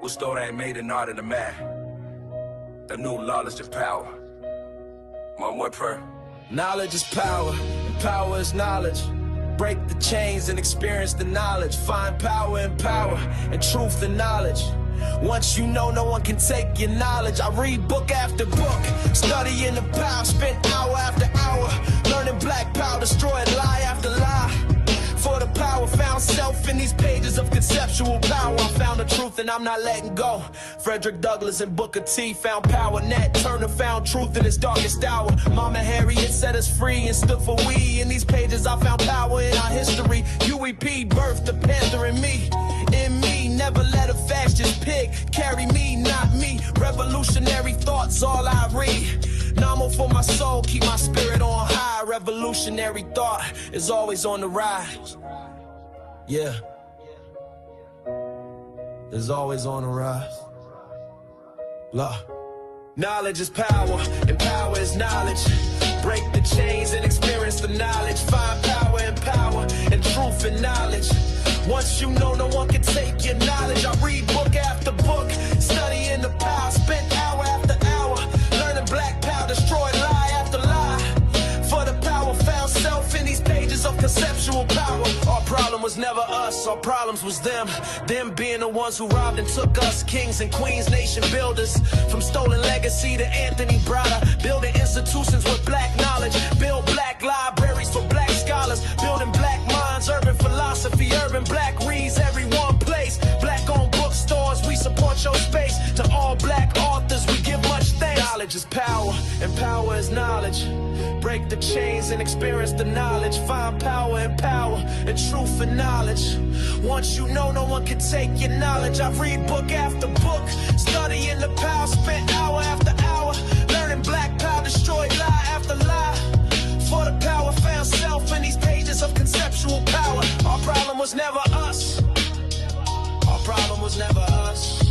What's thought I made an art of the man? The new knowledge of power. One more prayer. Knowledge is power, and power is knowledge. Break the chains and experience the knowledge. Find power in power, and truth in knowledge. Once you know, no one can take your knowledge. I read book after book, studying the power, spent hour after hour, learning black power, destroyed lie after lie. For the power, found self in these pages of conceptual power. I found the truth and I'm not letting go. Frederick Douglass and Booker T found power. Nat Turner found truth in his darkest hour. Mama Harriet set us free and stood for we. In these pages I found power in our history. UEP birthed the Panther in me. In me, never let a fascist pig carry me, not me. Revolutionary thoughts, all I read. Normal for my soul, keep my spirit on high. Revolutionary thought is always on the rise. Yeah, it's always on the rise. Love. Knowledge is power, and power is knowledge. Break the chains and experience the knowledge. Find power in power, and truth in knowledge. Once you know, no one can take your knowledge. I read book after book, studying the power, spent hour after hour, learning black power, destroyed lie after lie. For the power, found self in these pages of conceptual power. Our problem was never us, our problems was them. Them being the ones who robbed and took us, kings and queens, nation builders. From stolen legacy to Anthony Browder, building institutions with black knowledge. Build black libraries for black scholars, building black minds, urban philosophy, urban black reads every one place. Black owned bookstores, we support your space. To all black authors, we give much thanks. Knowledge is power, and power is knowledge. Break the chains and experience the knowledge. Find power in power, and truth in knowledge. Once you know, no one can take your knowledge. I read book after book, studying the power, spent hour after hour, learning black power, destroyed lie after lie. For the power, found self in these pages of conceptual power. Our problem was never us. Our problem was never us.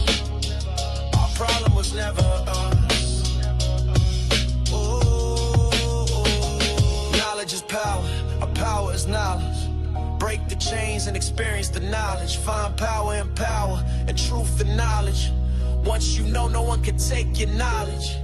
Our problem was never us. Knowledge is power, our power is knowledge. Break the chains and experience the knowledge. Find power in power, and truth in knowledge. Once you know, no one can take your knowledge.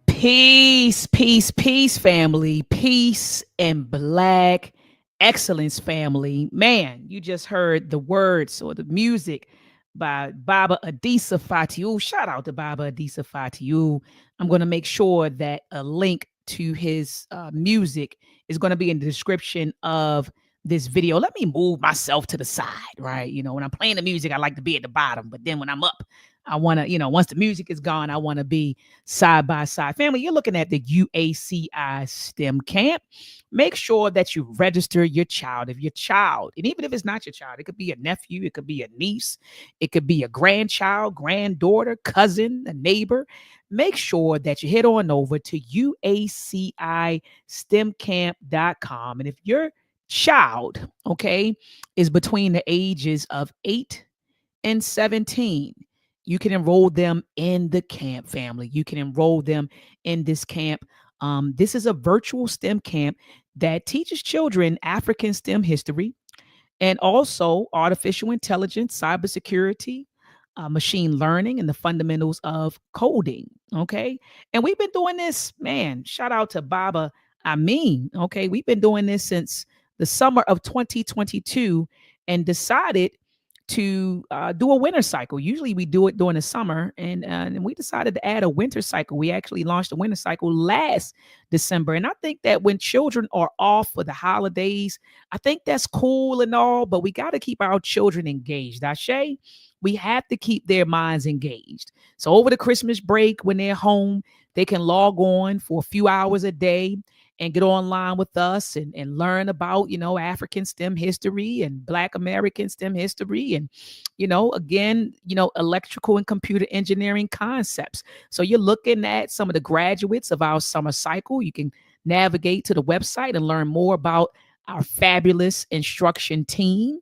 Peace, peace, peace, family. Peace and black excellence, family. Man, you just heard the words or the music by Baba Adisa Fatiu. Shout out to Baba Adisa Fatiu. I'm going to make sure that a link to his music is going to be in the description of this video. Let me move myself to the side, right? You know, when I'm playing the music, I like to be at the bottom, but then when I'm up, I want to, once the music is gone, I want to be side by side. Family, you're looking at the UACI STEM camp. Make sure that you register your child. If your child, and even if it's not your child, it could be a nephew, it could be a niece, it could be a grandchild, granddaughter, cousin, a neighbor. Make sure that you head on over to uacistemcamp.com. And if your child, is between the ages of 8 and 17, you can enroll them in the camp, family. You can enroll them in this camp. This is a virtual STEM camp that teaches children African STEM history and also artificial intelligence, cybersecurity, machine learning, and the fundamentals of coding. Okay. And we've been doing this, man. Shout out to Baba Amin. Okay. We've been doing this since the summer of 2022 and decided to do a winter cycle. Usually we do it during the summer, and we decided to add a winter cycle. We actually launched a winter cycle last December. And I think that when children are off for the holidays, I think that's cool and all, but we got to keep our children engaged. Ashe, we have to keep their minds engaged. So over the Christmas break, when they're home, they can log on for a few hours a day and get online with us and learn about, African STEM history and Black American STEM history and, electrical and computer engineering concepts. So you're looking at some of the graduates of our summer cycle. You can navigate to the website and learn more about our fabulous instruction team.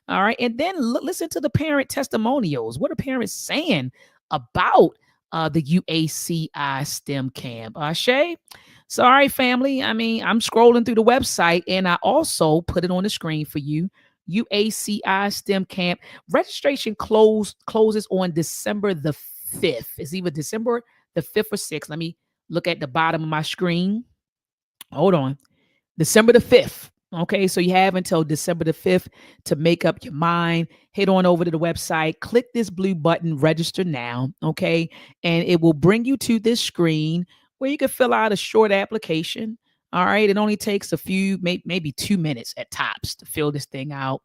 All right. And then listen to the parent testimonials. What are parents saying about the UACI STEM camp? Ashe? So, all right, family. I mean, I'm scrolling through the website and I also put it on the screen for you. UACI STEM Camp registration closes on December the 5th. It's either December the 5th or 6th. Let me look at the bottom of my screen. Hold on. December the 5th. Okay, so you have until December the 5th to make up your mind. Head on over to the website, click this blue button, register now. Okay, and it will bring you to this screen where you can fill out a short application. All right, it only takes a few, maybe 2 minutes at tops to fill this thing out.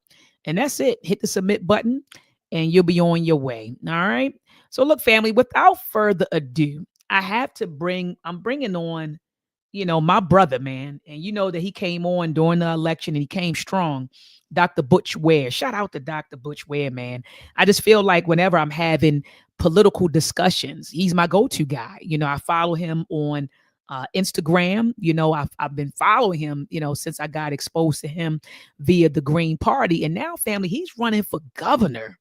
And that's it. Hit the submit button and you'll be on your way. All right. So, look, family, without further ado, I'm bringing on my brother, man. And you know that he came on during the election and he came strong. Dr. Butch Ware. Shout out to Dr. Butch Ware, man. I just feel like whenever I'm having political discussions, he's my go-to guy. I follow him on Instagram. I've been following him, since I got exposed to him via the Green Party. And now, family, he's running for governor,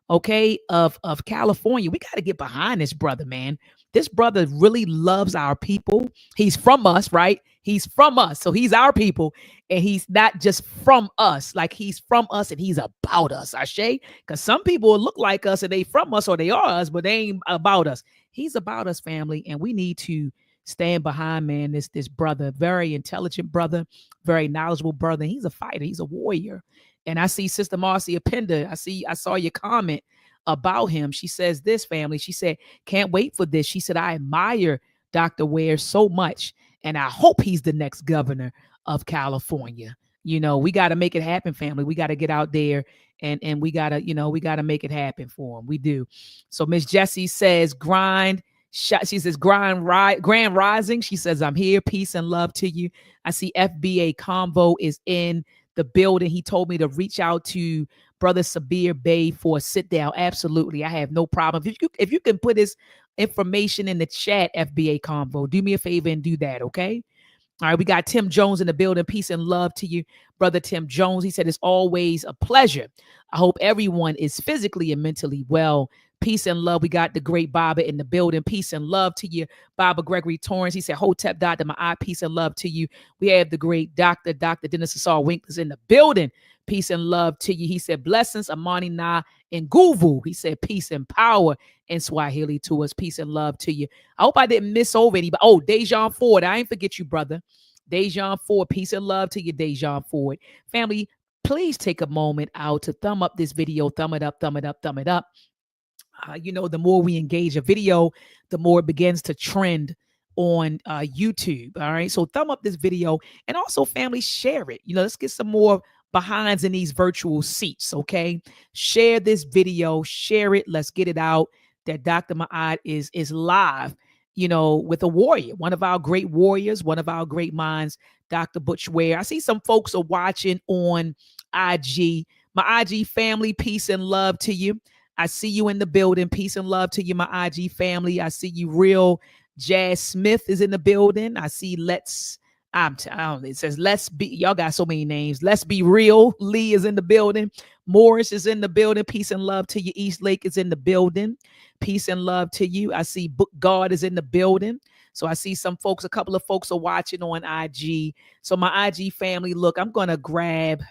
okay, of California. We got to get behind this brother, man. This brother really loves our people. He's from us, right? He's from us. So he's our people. And he's not just from us, like he's from us and he's about us, Ashe. Because some people look like us and they from us or they are us, but they ain't about us. He's about us, family. And we need to stand behind, man, this brother, very intelligent brother, very knowledgeable brother. He's a fighter. He's a warrior. And I see Sister Marcia Pender. I saw your comment about him. She says this, family. She said, can't wait for this. She said, I admire Dr. Ware so much, and I hope he's the next governor of California. We got to make it happen, family. We got to get out there and we got to make it happen for him. We do. So Miss Jessie says, she says, grand rising. She says, I'm here. Peace and love to you. I see FBA Convo is in the building. He told me to reach out to Brother Sabir Bey for a sit down. Absolutely. I have no problem. If you can put his information in the chat, FBA Convo, do me a favor and do that, okay? All right, we got Tim Jones in the building. Peace and love to you, Brother Tim Jones. He said, it's always a pleasure. I hope everyone is physically and mentally well. Peace and love. We got the great Baba in the building. Peace and love to you, Baba Gregory Torrance. He said, Hotep Dr. Ma'at, peace and love to you. We have the great Dr. Dennis Asar Winkler's in the building. Peace and love to you. He said, blessings, Amani Na and Guvu. He said, peace and power in Swahili to us. Peace and love to you. I hope I didn't miss over anybody. Oh, Dejan Ford. I ain't forget you, brother. Dejan Ford. Peace and love to you, Dejan Ford. Family, please take a moment out to thumb up this video. Thumb it up, thumb it up, thumb it up. The more we engage a video, the more it begins to trend on YouTube. All right. So thumb up this video and also, family, share it. Let's get some more behinds in these virtual seats. Okay. Share this video, share it. Let's get it out that Dr. Ma'at is live, with a warrior, one of our great warriors, one of our great minds, Dr. Butch Ware. I see some folks are watching on IG. My IG family, peace and love to you. I see you in the building. Peace and love to you, my IG family. I see you. Real Jazz Smith is in the building. I see it says let's be, y'all got so many names. Let's be real. Lee is in the building. Morris is in the building. Peace and love to you. East Lake is in the building. Peace and love to you. I see Book God is in the building. So I see some folks, a couple of folks are watching on IG. So my IG family, look, I'm going to grab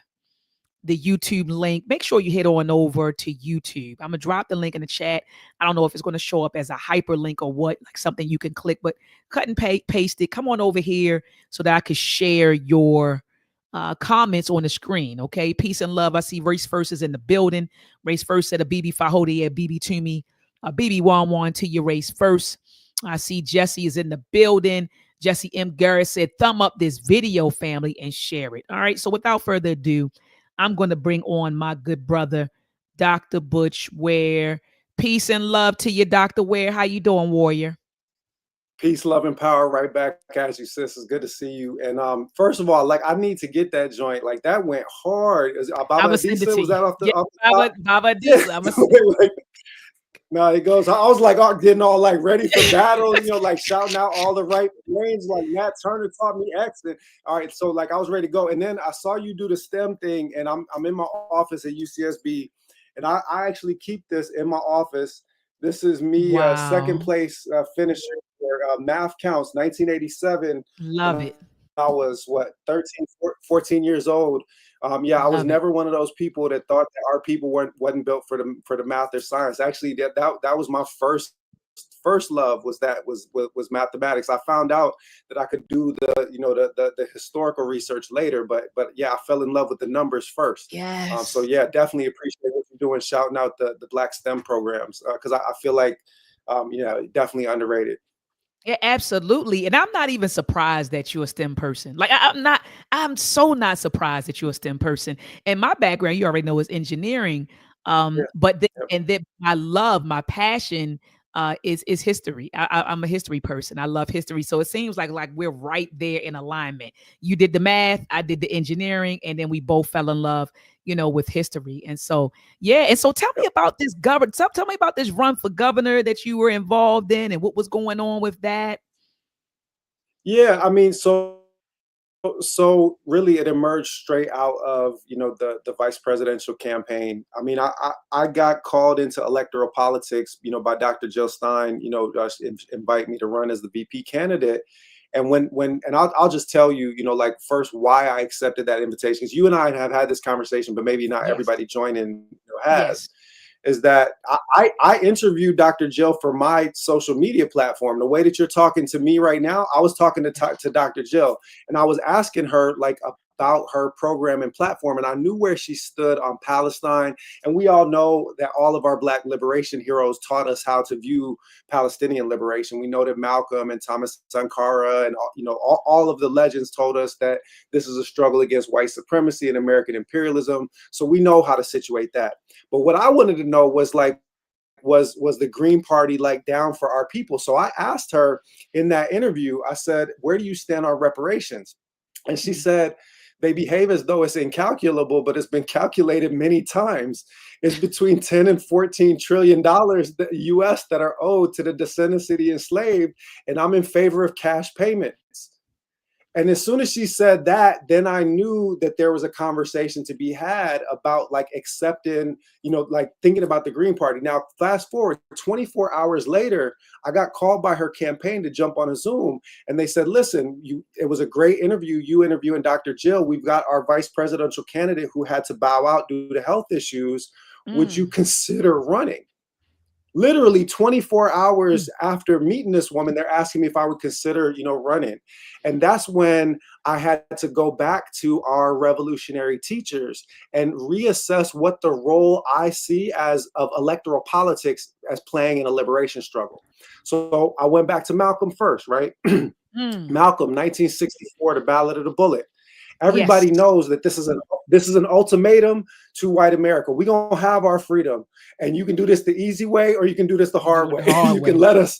the YouTube link. Make sure you head on over to YouTube. I'm gonna drop the link in the chat. I don't know if it's going to show up as a hyperlink or what, like something you can click, but cut and paste it. Come on over here so that I can share your comments on the screen. Okay. Peace and love. I see Race First is in the building. Race First said a BB Fahodi at BB to me. BB Wan to your Race First. I see Jesse is in the building. Jesse M. Garrett said, thumb up this video, family, and share it. All right. So without further ado, I'm going to bring on my good brother, Dr. Butch Ware. Peace and love to you, Dr. Ware. How you doing, warrior? Peace, love, and power right back at you, sis. It's good to see you. And first of all, like, I need to get that joint. Like, that went hard. Baba Adisa, was that off the Baba Adisa. No, it goes. I was like, getting all like ready for battle, like shouting out all the right names. Like Nat Turner taught me X. And all right, so like I was ready to go. And then I saw you do the STEM thing, and I'm in my office at UCSB, and I actually keep this in my office This is me, second Wow. place finisher for Math Counts, 1987, Love when it. I was what 13, 14 years old. Yeah, I was Love it. never one of those people that thought that our people wasn't built for the math or science. Actually, that was my first love was mathematics. I found out that I could do the historical research later, but yeah, I fell in love with the numbers first. So Yes. yeah, definitely appreciate what you're doing, shouting out the Black STEM programs because I feel like yeah, definitely underrated. Yeah, absolutely. And I'm not even surprised that you're a STEM person. Like I'm not, I'm so not surprised that you're a STEM person. And my background, you already know, is engineering. Yeah, But then, yeah. and then my love, my passion is history. I'm a history person. I love history. So it seems like we're right there in alignment. You did the math, I did the engineering, and then we both fell in love, with history. And so yeah, and so tell me about this governor. Tell me about this run for governor that you were involved in and what was going on with that. Yeah, I mean, so really it emerged straight out of the vice presidential campaign. I mean, I got called into electoral politics, by Dr. Jill Stein, invite me to run as the VP candidate. And and I'll just tell you, like first why I accepted that invitation, because you and I have had this conversation, but maybe not Yes. everybody joining has, Yes. is that I interviewed Dr. Jill for my social media platform. The way that you're talking to me right now, I was talking to Dr. Jill, and I was asking her like about her program and platform, and I knew where she stood on Palestine. And we all know that all of our Black liberation heroes taught us how to view Palestinian liberation. We know that Malcolm and Thomas Sankara and all of the legends told us that this is a struggle against white supremacy and American imperialism. So we know how to situate that. But what I wanted to know was like, was the Green Party like down for our people? So I asked her in that interview, I said, where do you stand on reparations? And she Mm. said, they behave as though it's incalculable, but it's been calculated many times. It's between 10 and 14 trillion dollars US that are owed to the descendants of the enslaved, and I'm in favor of cash payments. And as soon as she said that, then I knew that there was a conversation to be had about like accepting, like thinking about the Green Party. Now, fast forward 24 hours later, I got called by her campaign to jump on a Zoom. And they said, listen, it was a great interview, you interviewing Dr. Jill. We've got our vice presidential candidate who had to bow out due to health issues. Would you Mm. consider running? Literally 24 Mm. hours after meeting this woman, they're asking me if I would consider, running. And that's when I had to go back to our revolutionary teachers and reassess what the role I see as of electoral politics as playing in a liberation struggle. So I went back to Malcolm first, right? Mm. Malcolm, 1964, the Ballad of the Bullet. Yes. Everybody knows that this is an ultimatum to white America. We're gonna have our freedom, and you can do this the easy way, or you can do this the You can do hard it the way. hard You can way. let us,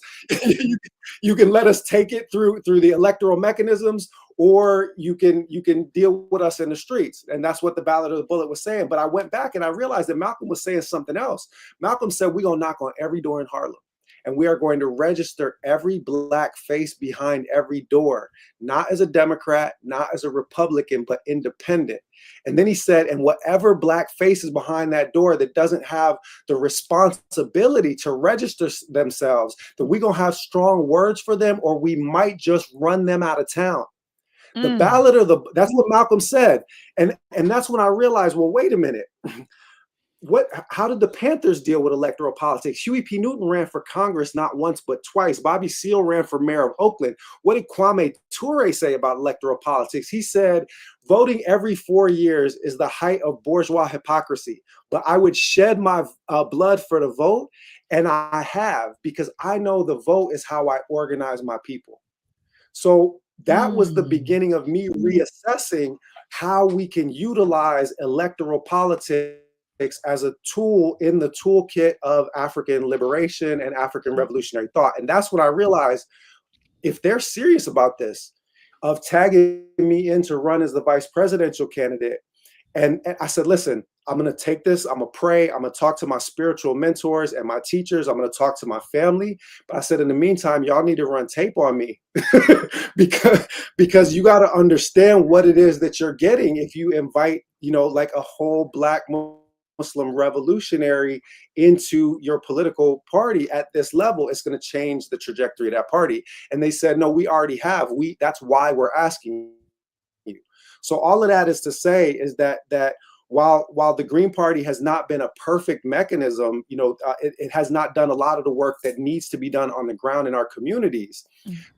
you can let us take it through the electoral mechanisms, or you can deal with us in the streets. And that's what the Ballad of the Bullet was saying. But I went back and I realized that Malcolm was saying something else. Malcolm said, we're gonna knock on every door in Harlem, and we are going to register every Black face behind every door, not as a Democrat, not as a Republican, but independent. And then he said, and whatever Black face is behind that door that doesn't have the responsibility to register themselves, that we're going to have strong words for them, or we might just run them out of town. Mm. That's what Malcolm said. And that's when I realized, well, wait a minute. How did the Panthers deal with electoral politics? Huey P. Newton ran for Congress not once but twice. Bobby Seale ran for mayor of Oakland. What did Kwame Ture say about electoral politics? He said, voting every 4 years is the height of bourgeois hypocrisy, but I would shed my blood for the vote, and I have, because I know the vote is how I organize my people. So that was the Mm. beginning of me reassessing how we can utilize electoral politics as a tool in the toolkit of African liberation and African revolutionary thought. And that's when I realized, if they're serious about this, of tagging me in to run as the vice presidential candidate, and I said, listen, I'm going to take this. I'm going to pray. I'm going to talk to my spiritual mentors and my teachers. I'm going to talk to my family. But I said, in the meantime, y'all need to run tape on me because you got to understand what it is that you're getting if you invite, like a whole Black Muslim revolutionary into your political party at this level, it's going to change the trajectory of that party. And they said, no, we already have. That's why we're asking you. So all of that is to say is that while the Green Party has not been a perfect mechanism, it has not done a lot of the work that needs to be done on the ground in our communities.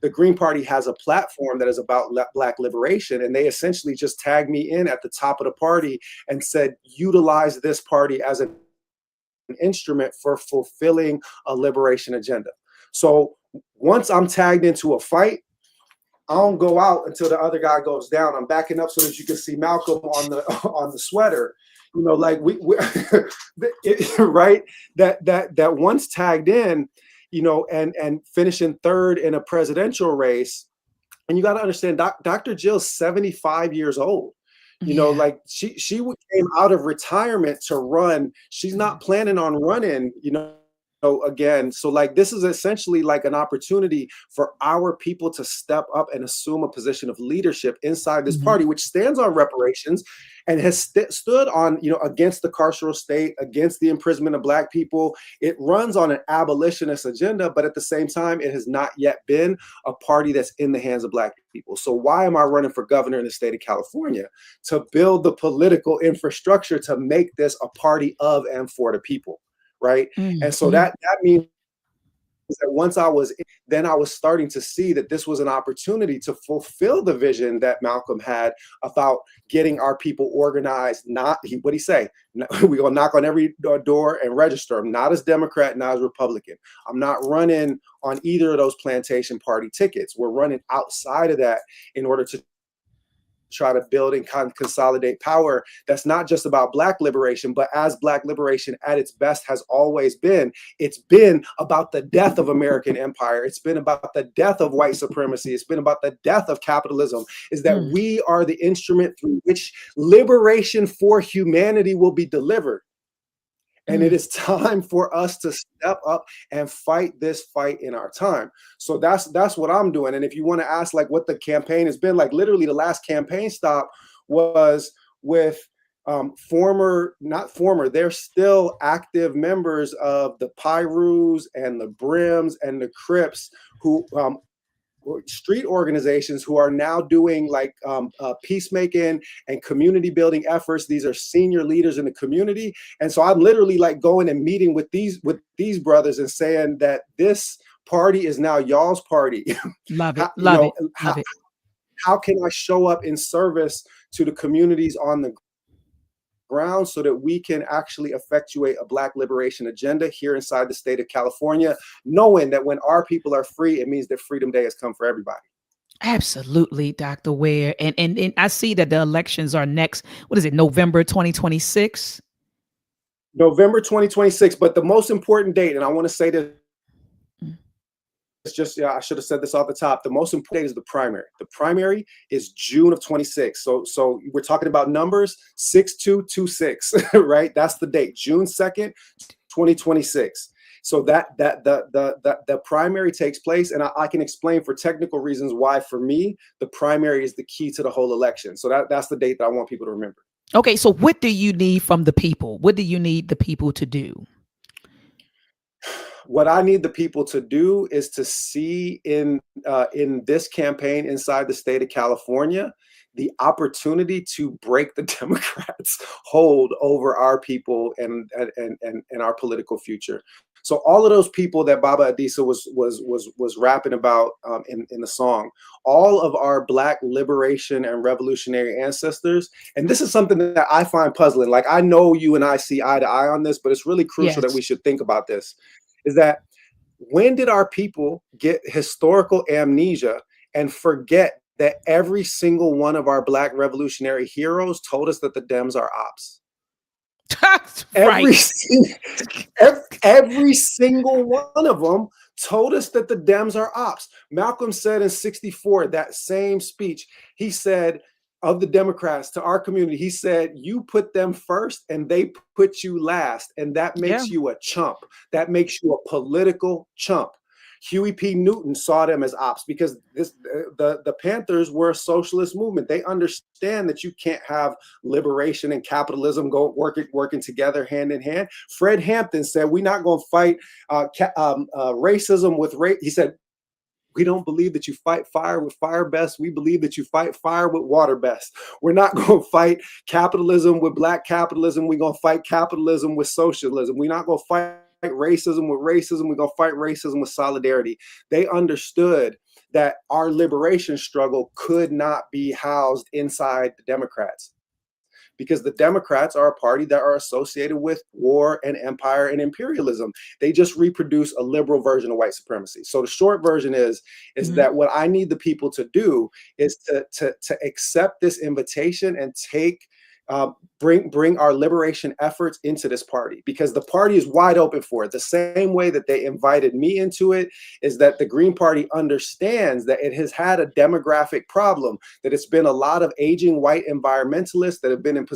The Green Party has a platform that is about Black liberation, and they essentially just tagged me in at the top of the party and said, utilize this party as an instrument for fulfilling a liberation agenda. So once I'm tagged into a fight, I don't go out until the other guy goes down. I'm backing up so that you can see Malcolm on the sweater. Like we right? That once tagged in, and finishing third in a presidential race. And you got to understand, Dr. Jill's 75 years old. Like she came out of retirement to run. She's not planning on running, again. So like, this is essentially like an opportunity for our people to step up and assume a position of leadership inside this party, which stands on reparations and has stood on, against the carceral state, against the imprisonment of Black people. It runs on an abolitionist agenda, but at the same time, it has not yet been a party that's in the hands of Black people. So why am I running for governor in the state of California? To build the political infrastructure to make this a party of and for the people. Right. And so that means that once I was starting to see that this was an opportunity to fulfill the vision that Malcolm had about getting our people organized. What'd he say? We're going to knock on every door and register. I'm not as Democrat, not as Republican. I'm not running on either of those plantation party tickets. We're running outside of that in order to try to build and consolidate power that's not just about Black liberation, but as Black liberation at its best has always been. It's been about the death of American empire. It's been about the death of white supremacy. It's been about the death of capitalism, is that we are the instrument through which liberation for humanity will be delivered. And it is time for us to step up and fight this fight in our time. So that's what I'm doing. And if you want to ask like what the campaign has been like, literally the last campaign stop was with they're still active members of the Pyrus and the Brims and the Crips who street organizations who are now doing like peacemaking and community building efforts. These are senior leaders in the community. And so I'm literally like going and meeting with these brothers and saying that this party is now y'all's party. Love it. Love it. How can I show up in service to the communities on the ground so that we can actually effectuate a Black liberation agenda here inside the state of California, knowing that when our people are free, it means that Freedom Day has come for everybody. Absolutely, Dr. Ware. And I see that the elections are next, what is it, November 2026? November 2026. But the most important date, and I want to say this, it's just, I should have said this off the top. The most important date is the primary. The primary is June of 26. So we're talking about numbers 6226, right? That's the date, June 2nd, 2026. So that the primary takes place, and I can explain for technical reasons why, for me, the primary is the key to the whole election. So that's the date that I want people to remember. Okay, so what do you need from the people? What do you need the people to do? What I need the people to do is to see in this campaign inside the state of California the opportunity to break the Democrats' hold over our people and our political future. So all of those people that Baba Adisa was rapping about in the song, all of our Black liberation and revolutionary ancestors, and this is something that I find puzzling. Like, I know you and I see eye to eye on this, but it's really crucial that we should think about this. Is that when did our people get historical amnesia and forget that every single one of our Black revolutionary heroes told us that the Dems are ops? Every single one of them told us that the Dems are ops. Malcolm said in '64, that same speech, he said, of the Democrats to our community, he said, you put them first and they put you last. And that makes you a chump. That makes you a political chump. Huey P. Newton saw them as ops because the Panthers were a socialist movement. They understand that you can't have liberation and capitalism working together hand in hand. Fred Hampton said, "We're not going to fight racism with race." He said, "We don't believe that you fight fire with fire best. We believe that you fight fire with water best. We're not going to fight capitalism with black capitalism. We're going to fight capitalism with socialism. We're not going to fight racism with racism. We're going to fight racism with solidarity." They understood that our liberation struggle could not be housed inside the Democrats, because the Democrats are a party that are associated with war and empire and imperialism. They just reproduce a liberal version of white supremacy. So the short version is that what I need the people to do is to accept this invitation and bring our liberation efforts into this party, because the party is wide open for it. The same way that they invited me into it is that the Green Party understands that it has had a demographic problem, that it's been a lot of aging white environmentalists that have been in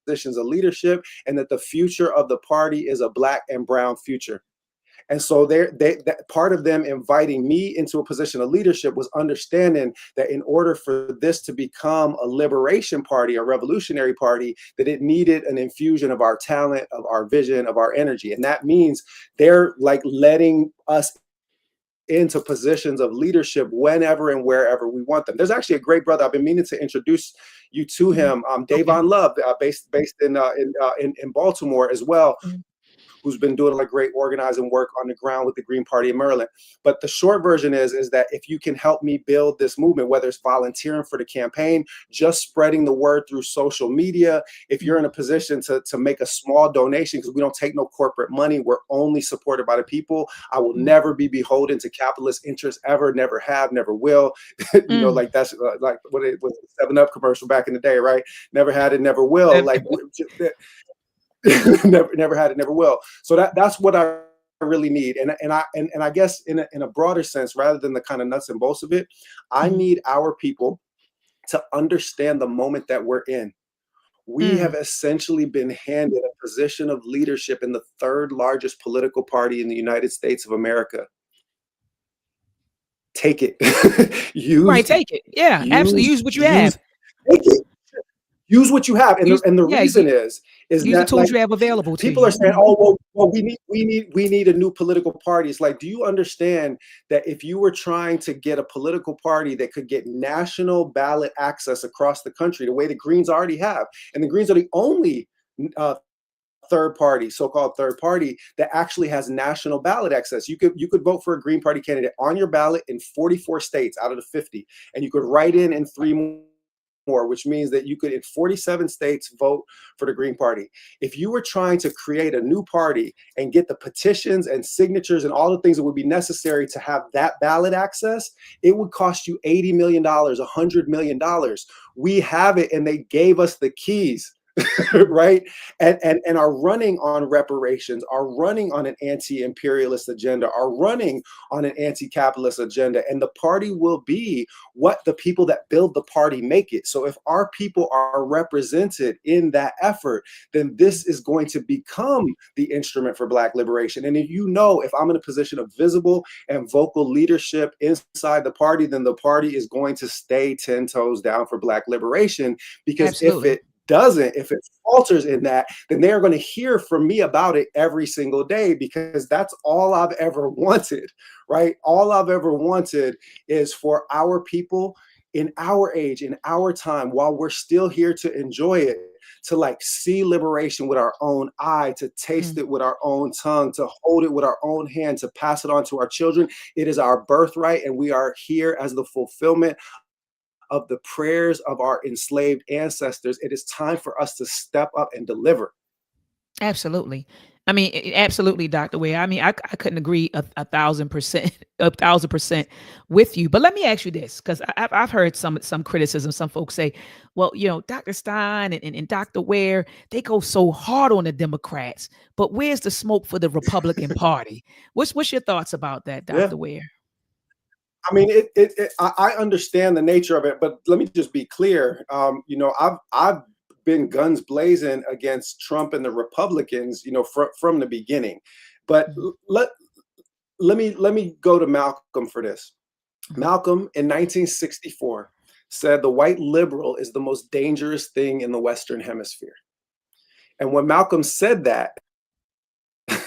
positions of leadership, and that the future of the party is a black and brown future. And so that part of them inviting me into a position of leadership was understanding that in order for this to become a liberation party, a revolutionary party, that it needed an infusion of our talent, of our vision, of our energy. And that means they're like letting us into positions of leadership whenever and wherever we want them. There's actually a great brother, I've been meaning to introduce you to him, Davon Love, based in Baltimore as well, who's been doing like great organizing work on the ground with the Green Party in Maryland. But the short version is that if you can help me build this movement, whether it's volunteering for the campaign, just spreading the word through social media, if you're in a position to make a small donation, because we don't take no corporate money, we're only supported by the people. I will never be beholden to capitalist interests ever, never have, never will. You know, like that's like what it was, a 7-Up commercial back in the day, right? Never had it, never will. Like never had it, never will. So that's what I really need. And I guess in a broader sense, rather than the kind of nuts and bolts of it, I need our people to understand the moment that we're in. We have essentially been handed a position of leadership in the third largest political party in the United States of America. Take it. Take it. Yeah, absolutely. Use what you have. Take it. Use what you have, and the reason is use that the tools you have available to people you. are saying, "Oh, well, we need a new political party." It's like, do you understand that if you were trying to get a political party that could get national ballot access across the country, the way the Greens already have, and the Greens are the only so-called third party that actually has national ballot access. You could vote for a Green Party candidate on your ballot in 44 states out of the 50, and you could write in 3 more, which means that you could in 47 states vote for the Green Party. If you were trying to create a new party and get the petitions and signatures and all the things that would be necessary to have that ballot access, it would cost you $80 million, $100 million. We have it, and they gave us the keys. Right, and are running on reparations, are running on an anti-imperialist agenda, are running on an anti-capitalist agenda, and the party will be what the people that build the party make it. So if our people are represented in that effort, then this is going to become the instrument for Black liberation. And if I'm in a position of visible and vocal leadership inside the party, then the party is going to stay 10 toes down for Black liberation, because if it falters in that, then they are going to hear from me about it every single day, because that's all I've ever wanted, right? All I've ever wanted is for our people in our age, in our time, while we're still here to enjoy it, to like see liberation with our own eye, to taste it with our own tongue, to hold it with our own hand, to pass it on to our children. It is our birthright, and we are here as the fulfillment of the prayers of our enslaved ancestors. It is time for us to step up and deliver. Absolutely. I mean, absolutely, Dr. Ware. I mean, I couldn't agree 1,000%, 1,000% with you. But let me ask you this, because I've heard some criticism. Some folks say, well, Dr. Stein and Dr. Ware, they go so hard on the Democrats, but where's the smoke for the Republican Party? What's your thoughts about that, Dr. Ware? I mean, I understand the nature of it, but let me just be clear. I've been guns blazing against Trump and the Republicans, from the beginning. But let me go to Malcolm for this. Mhm. Malcolm in 1964 said the white liberal is the most dangerous thing in the Western Hemisphere. And when Malcolm said that,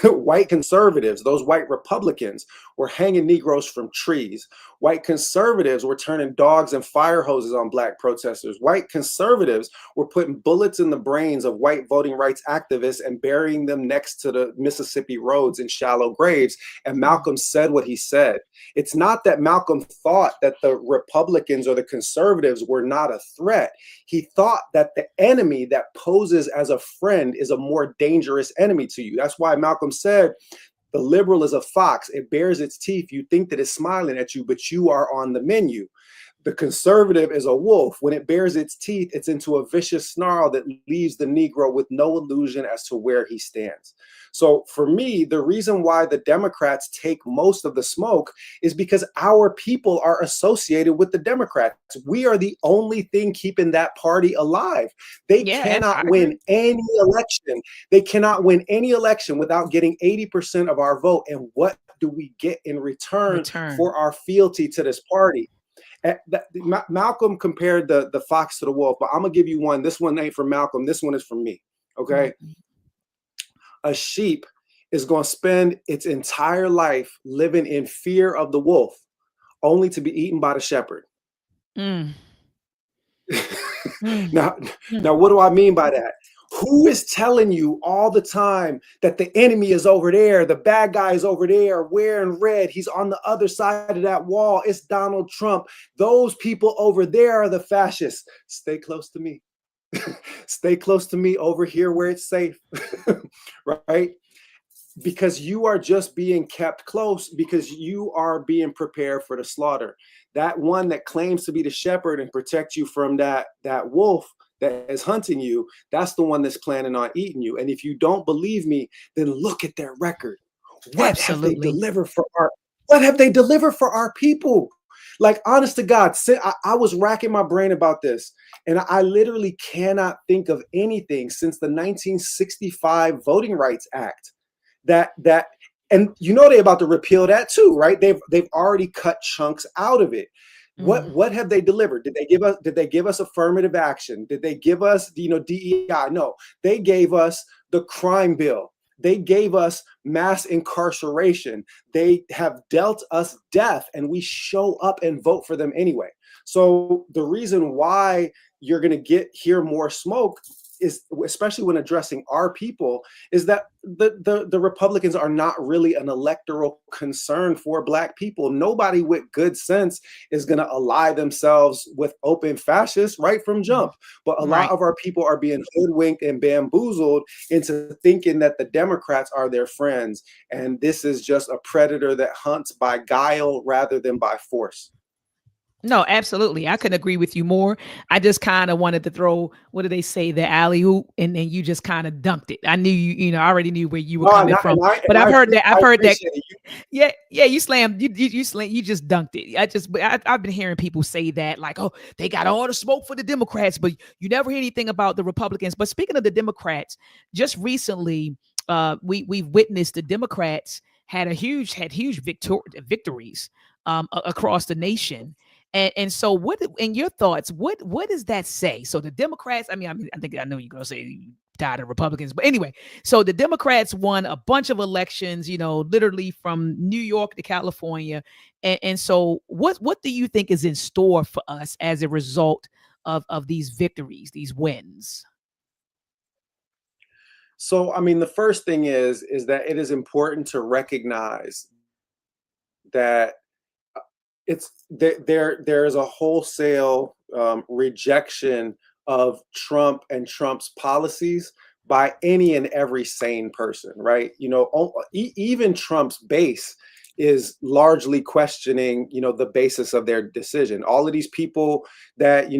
white conservatives, those white Republicans, were hanging Negroes from trees. White conservatives were turning dogs and fire hoses on black protesters. White conservatives were putting bullets in the brains of white voting rights activists and burying them next to the Mississippi roads in shallow graves. And Malcolm said what he said. It's not that Malcolm thought that the Republicans or the conservatives were not a threat. He thought that the enemy that poses as a friend is a more dangerous enemy to you. That's why Malcolm said, the liberal is a fox. It bares its teeth. You think that it's smiling at you, but you are on the menu. The conservative is a wolf. When it bares its teeth, it's into a vicious snarl that leaves the Negro with no illusion as to where he stands. So for me, the reason why the Democrats take most of the smoke is because our people are associated with the Democrats. We are the only thing keeping that party alive. They cannot win any election. They cannot win any election without getting 80% of our vote. And what do we get in return for our fealty to this party? Malcolm compared the fox to the wolf, but I'm gonna give you one. This one ain't from Malcolm. This one is from me. Okay. A sheep is going to spend its entire life living in fear of the wolf, only to be eaten by the shepherd. Now, what do I mean by that? Who is telling you all the time that the enemy is over there, the bad guy is over there wearing red, he's on the other side of that wall, it's Donald Trump, those people over there are the fascists? Stay close to me. Stay close to me over here where it's safe. Right? Because you are just being kept close because you are being prepared for the slaughter. That one that claims to be the shepherd and protect you from that wolf that is hunting you, that's the one that's planning on eating you. And if you don't believe me, then look at their record. What have they delivered for our people? Like, honest to God, I was racking my brain about this, and I literally cannot think of anything since the 1965 Voting Rights Act that and you know they're about to repeal that too, right? They've already cut chunks out of it. What have they delivered? Did they give us affirmative action? Did they give us DEI? No, they gave us the crime bill. They gave us mass incarceration. They have dealt us death, and we show up and vote for them anyway. So the reason why you're going to hear more smoke is, especially when addressing our people, is that the Republicans are not really an electoral concern for Black people. Nobody with good sense is going to ally themselves with open fascists right from jump. But a lot of our people are being hoodwinked and bamboozled into thinking that the Democrats are their friends. And this is just a predator that hunts by guile rather than by force. No, absolutely. I couldn't agree with you more. I just kind of wanted to throw, what do they say, the alley-oop, and then you just kind of dunked it. I knew I already knew where you were coming from. But I've heard that. Yeah, you slammed, you just dunked it. I've been hearing people say that, like, oh, they got all the smoke for the Democrats, but you never hear anything about the Republicans. But speaking of the Democrats, just recently, we've witnessed the Democrats had huge victories across the nation. And so what, in your thoughts, what does that say? So the Democrats, I think I know you're going to say tired of Republicans, but anyway, so the Democrats won a bunch of elections, literally from New York to California. And so what do you think is in store for us as a result of these victories, these wins? So, the first thing is that it is important to recognize that there is a wholesale rejection of Trump and Trump's policies by any and every sane person, right? Even Trump's base is largely questioning, the basis of their decision. All of these people that,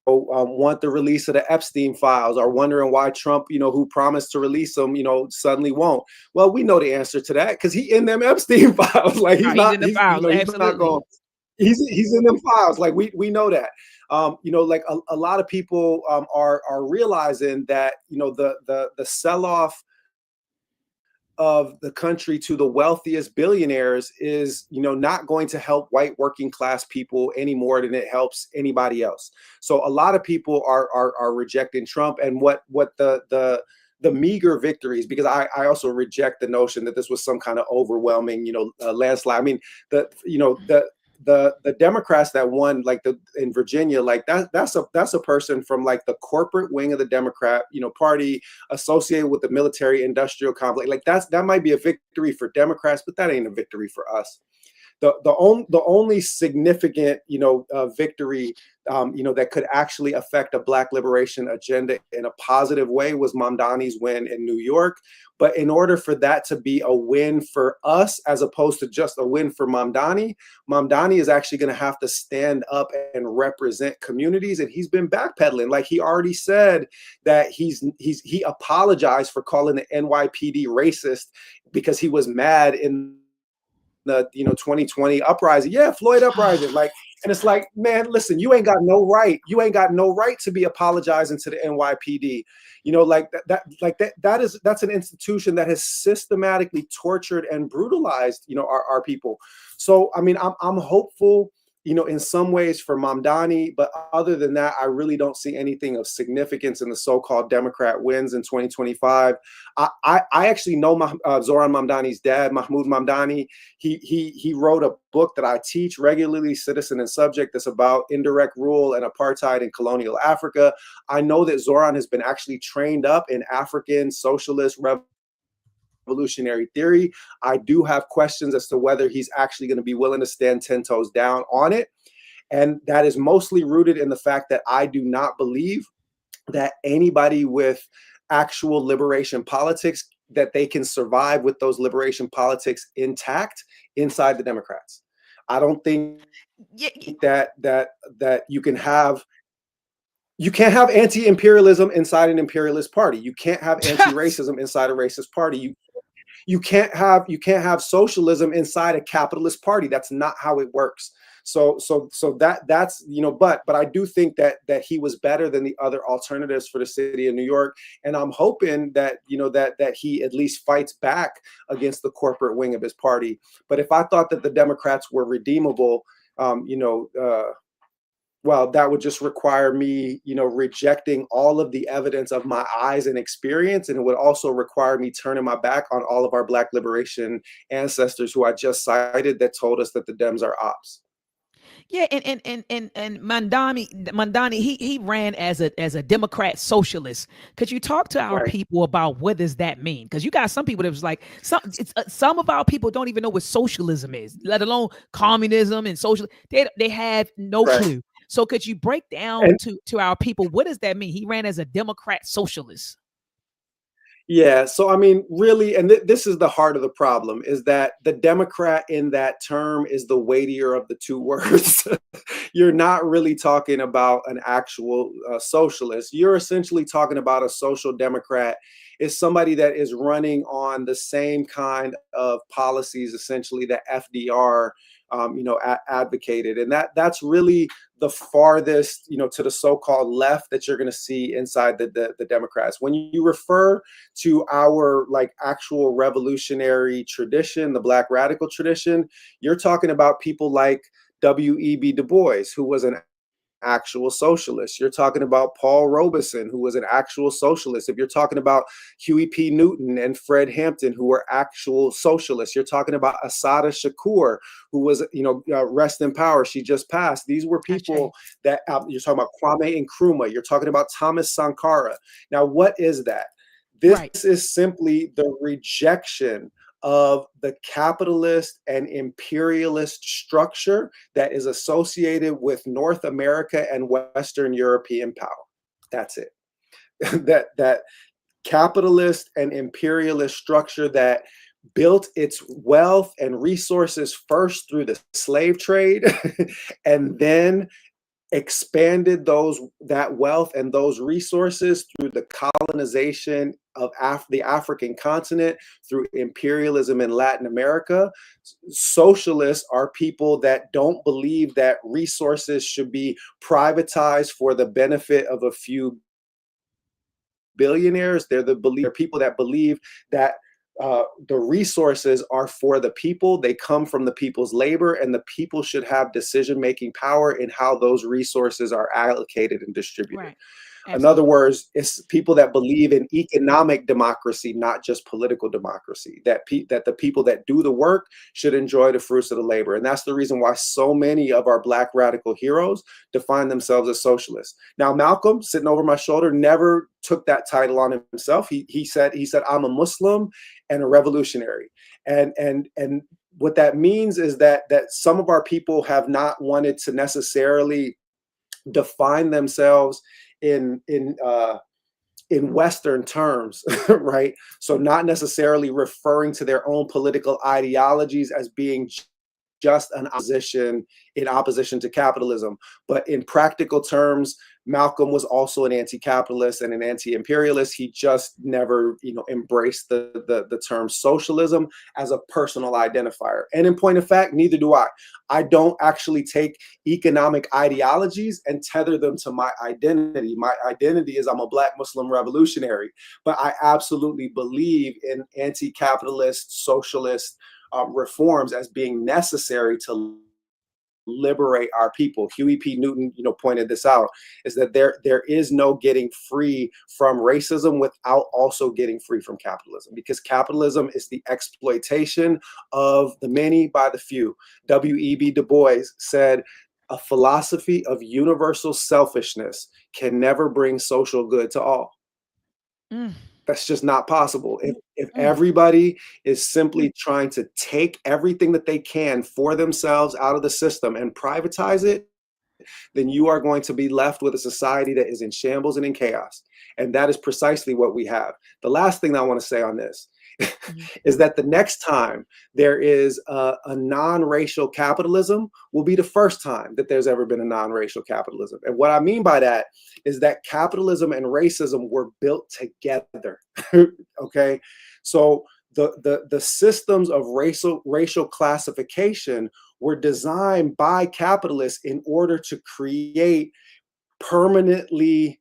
want the release of the Epstein files are wondering why Trump, who promised to release them, suddenly won't. Well, we know the answer to that because he in them Epstein files. Like he's not in them files. Like we know that. Like a lot of people are realizing that the sell-off of the country to the wealthiest billionaires is, not going to help white working class people any more than it helps anybody else. So a lot of people are rejecting Trump, and what the meager victories, because I also reject the notion that this was some kind of overwhelming, landslide. I mean, the Democrats that won, like in Virginia, like that's a person from like the corporate wing of the Democrat, party, associated with the military industrial complex. Like that might be a victory for Democrats, but that ain't a victory for us. The only significant victory that could actually affect a Black liberation agenda in a positive way was Mamdani's win in New York. But in order for that to be a win for us, as opposed to just a win for Mamdani is actually going to have to stand up and represent communities. And he's been backpedaling. Like he already said that he apologized for calling the NYPD racist because he was mad in the 2020 uprising. Yeah, Floyd uprising. Like, and it's like, man, listen, you ain't got no right. You ain't got no right to be apologizing to the NYPD. That's an institution that has systematically tortured and brutalized, our people. So, I mean, I'm hopeful, in some ways for Mamdani, but other than that, I really don't see anything of significance in the so-called Democrat wins in 2025. I actually know Zohran Mamdani's dad, Mahmoud Mamdani. He wrote a book that I teach regularly, Citizen and Subject, that's about indirect rule and apartheid in colonial Africa. I know that Zohran has been actually trained up in African socialist revolutionary theory. I do have questions as to whether he's actually going to be willing to stand 10 toes down on it. And that is mostly rooted in the fact that I do not believe that anybody with actual liberation politics, that they can survive with those liberation politics intact inside the Democrats. I don't think that you can have. You can't have anti-imperialism inside an imperialist party. You can't have anti-racism inside a racist party. You can't have socialism inside a capitalist party. That's not how it works. So that's but I do think that he was better than the other alternatives for the city of New York, and I'm hoping that that he at least fights back against the corporate wing of his party. But if I thought that the Democrats were redeemable, well, that would just require me, rejecting all of the evidence of my eyes and experience. And it would also require me turning my back on all of our Black liberation ancestors who I just cited that told us that the Dems are ops. Yeah, and Mandani, he ran as a Democrat socialist. Could you talk to our people about what does that mean? Because you got some people that was like some of our people don't even know what socialism is, let alone communism and social. They have no clue. So could you break down to our people, what does that mean? He ran as a Democrat socialist. Yeah. So, I mean, really, and this is the heart of the problem, is that the Democrat in that term is the weightier of the two words. You're not really talking about an actual socialist. You're essentially talking about a social democrat is somebody that is running on the same kind of policies, essentially, that FDR advocated. And that's really the farthest, to the so-called left that you're going to see inside the Democrats. When you refer to our like actual revolutionary tradition, the Black radical tradition, you're talking about people like W.E.B. Du Bois, who was an actual socialist. You're talking about Paul Robeson, who was an actual socialist. If you're talking about Huey P. Newton and Fred Hampton, who were actual socialists, you're talking about Assata Shakur, who was, rest in power. She just passed. These were people that you're talking about Kwame Nkrumah. You're talking about Thomas Sankara. Now, what is that? This is simply the rejection of the capitalist and imperialist structure that is associated with North America and Western European power. That's it. that capitalist and imperialist structure that built its wealth and resources first through the slave trade and then expanded that wealth and those resources through the colonization of the African continent, through imperialism in Latin America. Socialists are people that don't believe that resources should be privatized for the benefit of a few billionaires. They're people that believe that the resources are for the people. They come from the people's labor, and the people should have decision-making power in how those resources are allocated and distributed. Right. In other Absolutely. words, it's people that believe in economic democracy, not just political democracy. That the people that do the work should enjoy the fruits of the labor, and that's the reason why so many of our Black radical heroes define themselves as socialists. Now, Malcolm, sitting over my shoulder, never took that title on himself. He said I'm a Muslim and a revolutionary, and what that means is that some of our people have not wanted to necessarily define themselves in Western terms, right? So not necessarily referring to their own political ideologies as being just an opposition in opposition to capitalism. But in practical terms, Malcolm was also an anti-capitalist and an anti-imperialist. He just never, embraced the term socialism as a personal identifier. And in point of fact, neither do I. I don't actually take economic ideologies and tether them to my identity. My identity is I'm a Black Muslim revolutionary, but I absolutely believe in anti-capitalist, socialist reforms as being necessary to liberate our people. Huey P. Newton, pointed this out, is that there is no getting free from racism without also getting free from capitalism, because capitalism is the exploitation of the many by the few. W.E.B. Du Bois said, a philosophy of universal selfishness can never bring social good to all. Mm, That's just not possible. If mm. everybody is simply trying to take everything that they can for themselves out of the system and privatize it, then you are going to be left with a society that is in shambles and in chaos. And that is precisely what we have. The last thing I want to say on this Mhm. is that the next time there is a non-racial capitalism will be the first time that there's ever been a non-racial capitalism. And what I mean by that is that capitalism and racism were built together. Okay, so the systems of racial classification were designed by capitalists in order to create permanently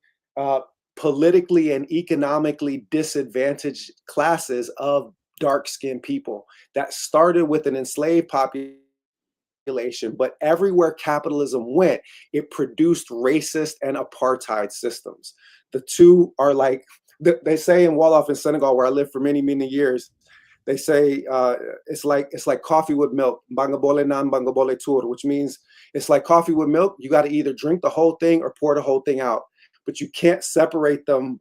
politically and economically disadvantaged classes of dark-skinned people. That started with an enslaved population, but everywhere capitalism went, it produced racist and apartheid systems. The two are like, they say in Wolof in Senegal, where I lived for many, many years, they say it's like coffee with milk, bangabole nan bangabole tour, which means it's like coffee with milk. You got to either drink the whole thing or pour the whole thing out, but you can't separate them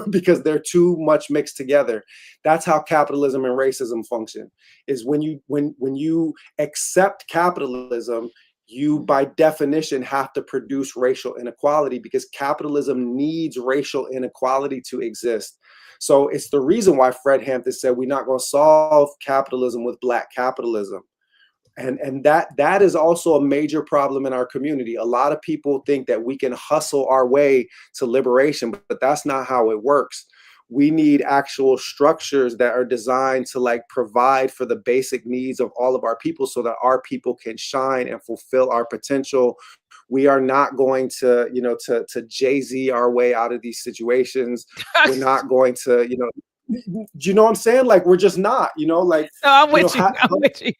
because they're too much mixed together. That's how capitalism and racism function. Is when you accept capitalism, you by definition have to produce racial inequality, because capitalism needs racial inequality to exist. So it's the reason why Fred Hampton said we're not going to solve capitalism with Black capitalism. And that is also a major problem in our community. A lot of people think that we can hustle our way to liberation, but that's not how it works. We need actual structures that are designed to like provide for the basic needs of all of our people so that our people can shine and fulfill our potential. We are not going to, to Jay-Z our way out of these situations. We're not going to, do you know what I'm saying? Like, we're just not, like, No, I'm you know, with you. I'm with you.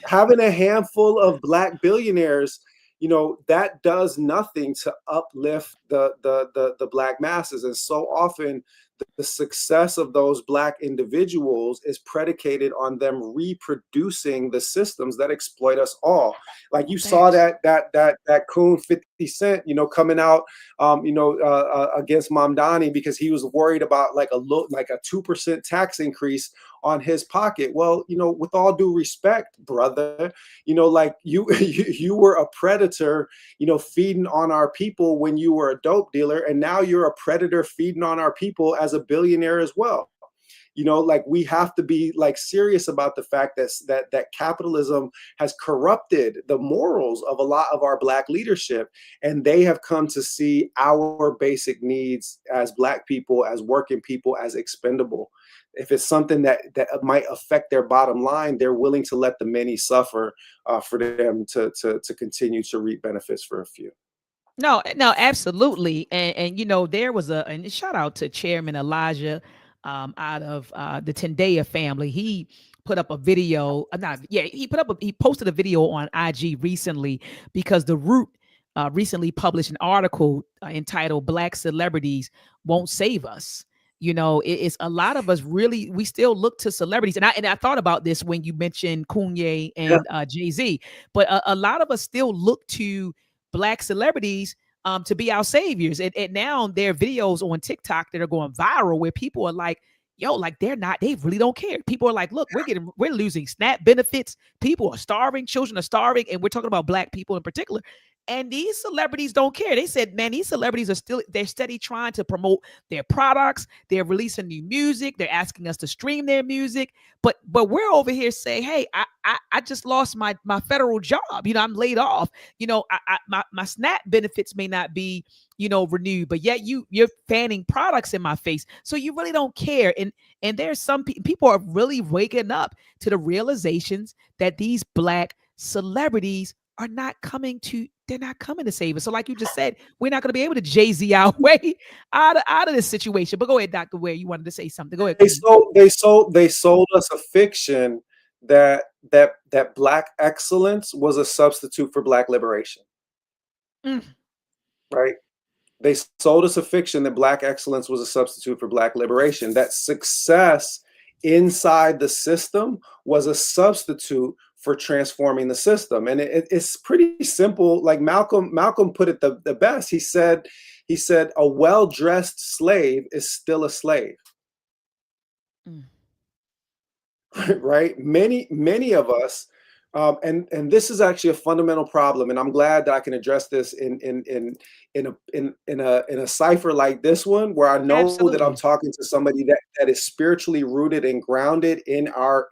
having a handful of Black billionaires, that does nothing to uplift the Black masses. And so often the success of those Black individuals is predicated on them reproducing the systems that exploit us all. Like you saw that coon 50 Cent, coming out, against Mamdani because he was worried about like a 2% tax increase on his pocket. Well, with all due respect, brother, like you were a predator, feeding on our people when you were a dope dealer, and now you're a predator feeding on our people as a billionaire as well. Like we have to be like serious about the fact that capitalism has corrupted the morals of a lot of our Black leadership, and they have come to see our basic needs as Black people, as working people, as expendable. If it's something that might affect their bottom line, they're willing to let the many suffer for them to continue to reap benefits for a few. No, absolutely. And there was and shout out to Chairman Elijah out of the Tendaya family. He put up a video. Not yeah, he posted a video on IG recently because the Root recently published an article entitled "Black Celebrities Won't Save Us." It's a lot of us really we still look to celebrities, and I thought about this when you mentioned Kanye Yeah. and Jay-Z, but a lot of us still look to Black celebrities to be our saviors. And now there are videos on TikTok that are going viral where people are like, yo, like they really don't care. People are like, look, we're losing SNAP benefits. People are starving, children are starving, and we're talking about Black people in particular. And these celebrities don't care. They said, man, these celebrities they're steady trying to promote their products. They're releasing new music. They're asking us to stream their music. But we're over here saying, hey, I just lost my federal job. I'm laid off. My SNAP benefits may not be, renewed, but yet you're fanning products in my face. So you really don't care. And there's some people are really waking up to the realizations that these Black celebrities are not coming to they're not coming to save us. So like you just said, we're not going to be able to Jay-Z our way out of this situation. But go ahead, Dr. Ware, you wanted to say something. Go ahead. They sold us a fiction that Black excellence was a substitute for Black liberation. Mm. Right? They sold us a fiction that Black excellence was a substitute for Black liberation. That success inside the system was a substitute for transforming the system. And it's pretty simple. Like Malcolm put it the best. He said, a well-dressed slave is still a slave. Mm. Right? Many of us, and this is actually a fundamental problem. And I'm glad that I can address this in a cipher like this one, where I know Absolutely. that I'm talking to somebody that is spiritually rooted and grounded in our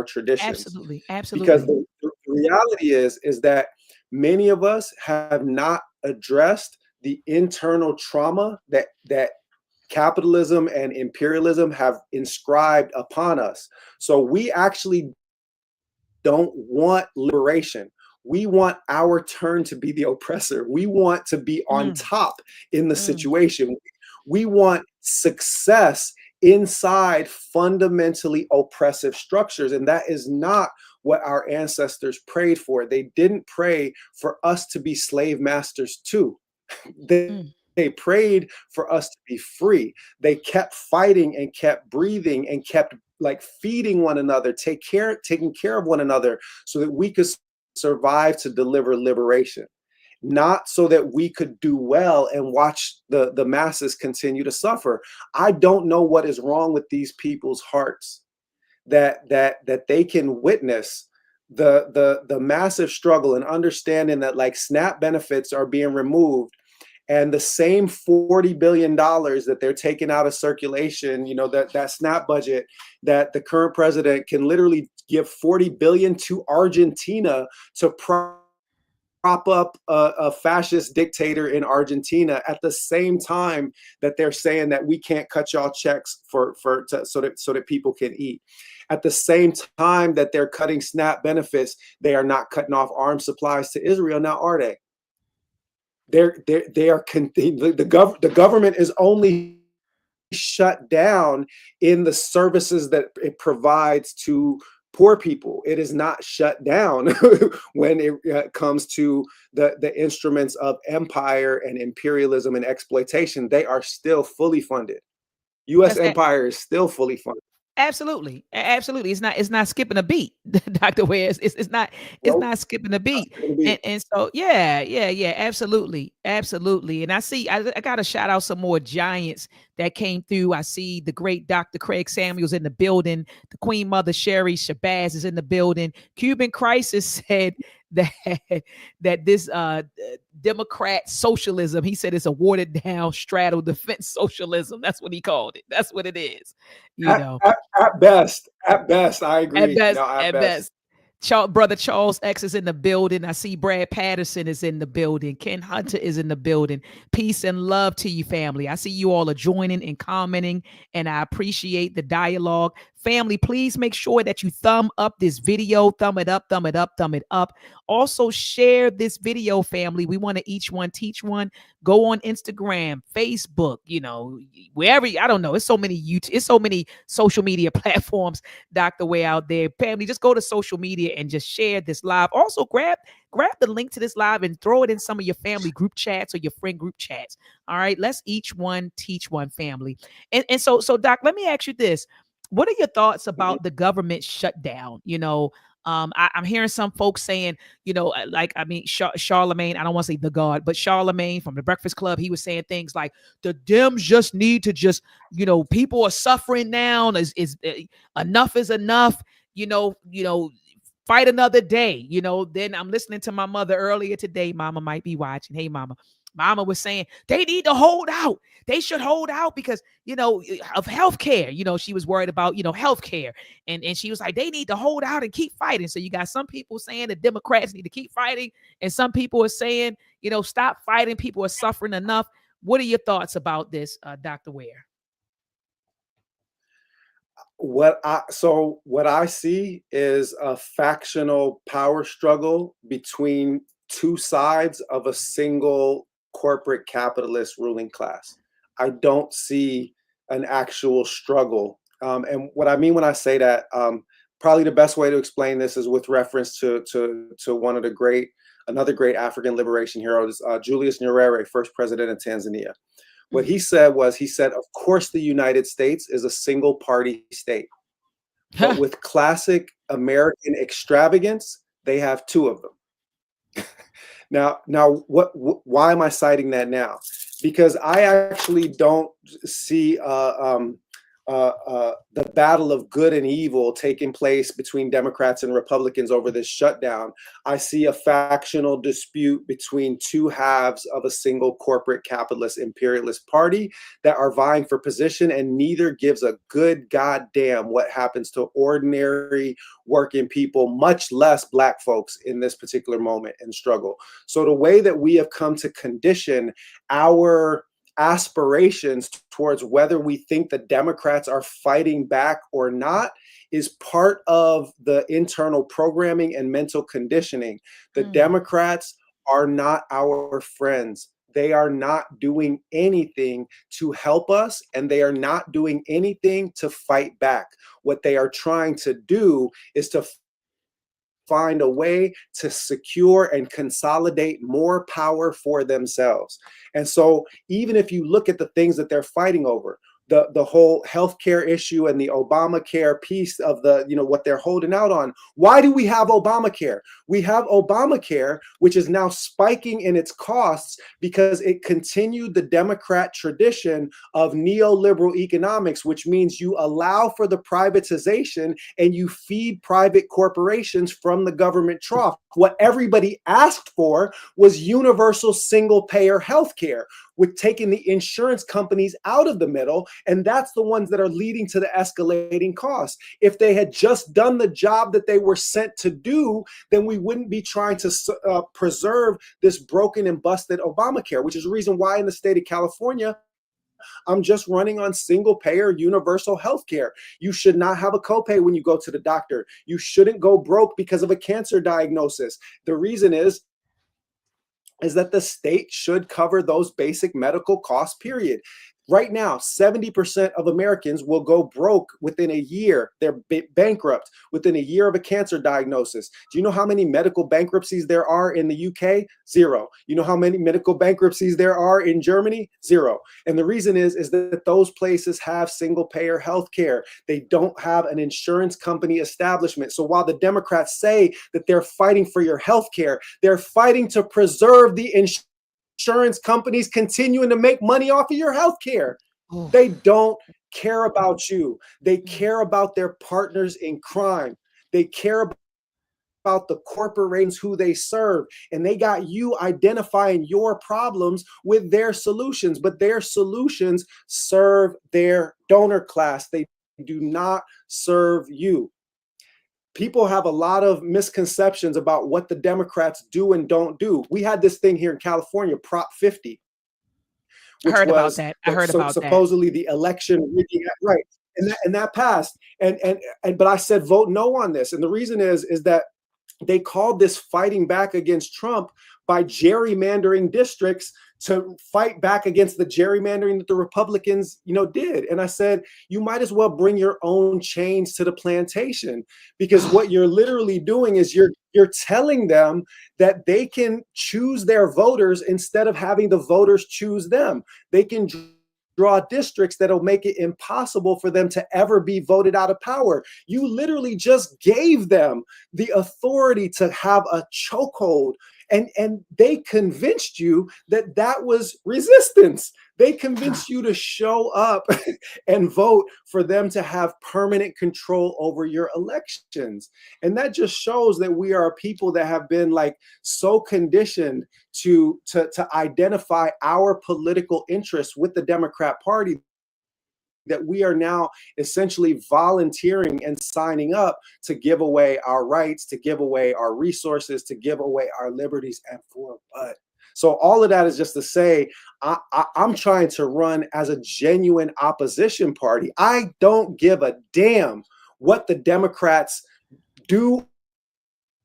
traditions. Absolutely. Because Absolutely. the reality is that many of us have not addressed the internal trauma that capitalism and imperialism have inscribed upon us. So we actually don't want liberation. We want our turn to be the oppressor. We want to be on top in the situation. We want success inside fundamentally oppressive structures. And that is not what our ancestors prayed for. They didn't pray for us to be slave masters too. They prayed for us to be free. They kept fighting and kept breathing and kept like feeding one another, taking care of one another so that we could survive to deliver liberation. Not so that we could do well and watch the masses continue to suffer. I don't know what is wrong with these people's hearts that they can witness the massive struggle and understanding that like SNAP benefits are being removed, and the same $40 billion that they're taking out of circulation, that SNAP budget, that the current president can literally give $40 billion to Argentina to prop up a fascist dictator in Argentina, at the same time that they're saying that we can't cut y'all checks so that people can eat. At the same time that they're cutting SNAP benefits, they are not cutting off arms supplies to Israel. Now, are they? The government is only shut down in the services that it provides to poor people. It is not shut down when it comes to the instruments of empire and imperialism and exploitation. They are still fully funded. U.S. empire is still fully funded. Absolutely. Absolutely. It's not skipping a beat, Dr. Ware. It's not skipping a beat. And so yeah, absolutely. Absolutely. And I gotta shout out some more giants that came through. I see the great Dr. Craig Samuels in the building. The Queen Mother Sherry Shabazz is in the building. Cuban Crisis said that this Democrat socialism, he said it's a watered down straddle defense socialism. That's what he called it. That's what it is. At best, I agree. At best. Brother Charles X is in the building. I see Brad Patterson is in the building. Ken Hunter is in the building. Peace and love to you, family. I see you all are joining and commenting, and I appreciate the dialogue. Family, please make sure that you thumb up this video, thumb it up, thumb it up, thumb it up. Also share this video, family. We want to each one teach one. Go on Instagram, Facebook, wherever, I don't know. It's so many it's so many social media platforms, Dr. Ware, out there. Family, just go to social media and just share this live. Also grab the link to this live and throw it in some of your family group chats or your friend group chats. All right, let's each one teach one, family. And so Doc, let me ask you this. What are your thoughts about the government shutdown? I'm hearing some folks saying, Charlemagne, I don't want to say the God, but Charlemagne from the Breakfast Club, he was saying things like the Dems just need to people are suffering now. Enough is enough, fight another day. Then I'm listening to my mother earlier today. Mama might be watching. Hey, mama. Mama was saying they need to hold out. They should hold out because, of healthcare. She was worried about, healthcare. And she was like, they need to hold out and keep fighting. So you got some people saying the Democrats need to keep fighting. And some people are saying, stop fighting. People are suffering enough. What are your thoughts about this, Dr. Ware? What I see is a factional power struggle between two sides of a single corporate capitalist ruling class. I don't see an actual struggle. And what I mean when I say that, probably the best way to explain this is with reference to another great African liberation hero, Julius Nyerere, first president of Tanzania. What he said, of course, the United States is a single party state, but with classic American extravagance, they have two of them. Now, why am I citing that now? Because I actually don't see the battle of good and evil taking place between Democrats and Republicans over this shutdown. I see a factional dispute between two halves of a single corporate capitalist imperialist party that are vying for position, and neither gives a good goddamn what happens to ordinary working people, much less Black folks in this particular moment and struggle. So the way that we have come to condition our aspirations towards whether we think the Democrats are fighting back or not is part of the internal programming and mental conditioning. The Democrats are not our friends. They are not doing anything to help us, and they are not doing anything to fight back. What they are trying to do is to find a way to secure and consolidate more power for themselves. And so even if you look at the things that they're fighting over, the whole healthcare issue and the Obamacare piece of what they're holding out on. Why do we have Obamacare? We have Obamacare, which is now spiking in its costs because it continued the Democrat tradition of neoliberal economics, which means you allow for the privatization and you feed private corporations from the government trough. What everybody asked for was universal single-payer healthcare, with taking the insurance companies out of the middle, and that's the ones that are leading to the escalating costs. If they had just done the job that they were sent to do, then we wouldn't be trying to preserve this broken and busted Obamacare, which is the reason why in the state of California, I'm just running on single payer universal health care. You should not have a copay when you go to the doctor. You shouldn't go broke because of a cancer diagnosis. The reason is that the state should cover those basic medical costs, period. Right now, 70% of Americans will go broke within a year. They're bankrupt within a year of a cancer diagnosis. Do you know how many medical bankruptcies there are in the UK? Zero. You know how many medical bankruptcies there are in Germany? Zero. And the reason is that those places have single payer health care. They don't have an insurance company establishment. So while the Democrats say that they're fighting for your health care, they're fighting to preserve the insurance companies continuing to make money off of your health care. They don't care about you. They care about their partners in crime. They care about the corporations who they serve, and they got you identifying your problems with their solutions, but their solutions serve their donor class. They do not serve you. People have a lot of misconceptions about what the Democrats do and don't do. We had this thing here in California, Prop 50. I heard about that. Supposedly the election rigging, right? and that passed. But I said vote no on this, and the reason is that they called this fighting back against Trump by gerrymandering districts to fight back against the gerrymandering that the Republicans, did. And I said, you might as well bring your own chains to the plantation, because what you're literally doing is you're telling them that they can choose their voters instead of having the voters choose them. They can draw districts that'll make it impossible for them to ever be voted out of power. You literally just gave them the authority to have a chokehold, and they convinced you that that was resistance. They convinced you to show up and vote for them to have permanent control over your elections. And that just shows that we are a people that have been like so conditioned to identify our political interests with the Democrat Party that we are now essentially volunteering and signing up to give away our rights, to give away our resources, to give away our liberties, and for what? So all of that is just to say, I'm trying to run as a genuine opposition party. I don't give a damn what the Democrats do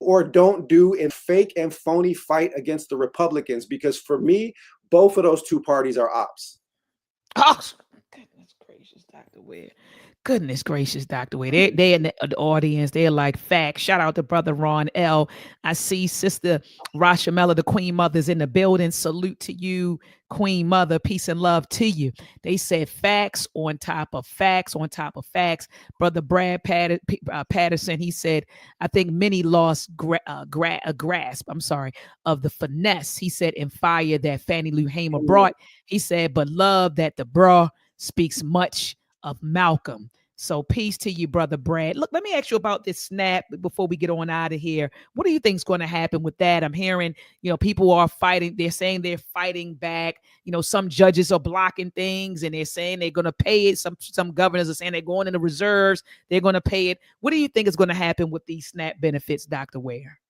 or don't do in fake and phony fight against the Republicans, because for me, both of those two parties are ops. Oh, goodness gracious, Dr. Ware. Goodness gracious, Dr. Ware. They in the audience. They're like, facts. Shout out to Brother Ron L. I see Sister Rashamella, the Queen Mother's in the building. Salute to you, Queen Mother. Peace and love to you. They said facts on top of facts on top of facts. Brother Brad Patterson, he said, I think many lost a grasp, of the finesse, he said, in fire that Fannie Lou Hamer brought. He said, but love that the bruh speaks much of Malcolm. So peace to you, Brother Brad. Look, let me ask you about this snap before we get on out of here. What do you think is going to happen with that? I'm hearing, people are fighting. They're saying they're fighting back. Some judges are blocking things and they're saying they're going to pay it. Some governors are saying they're going in the reserves. They're going to pay it. What do you think is going to happen with these SNAP benefits, Dr. Ware?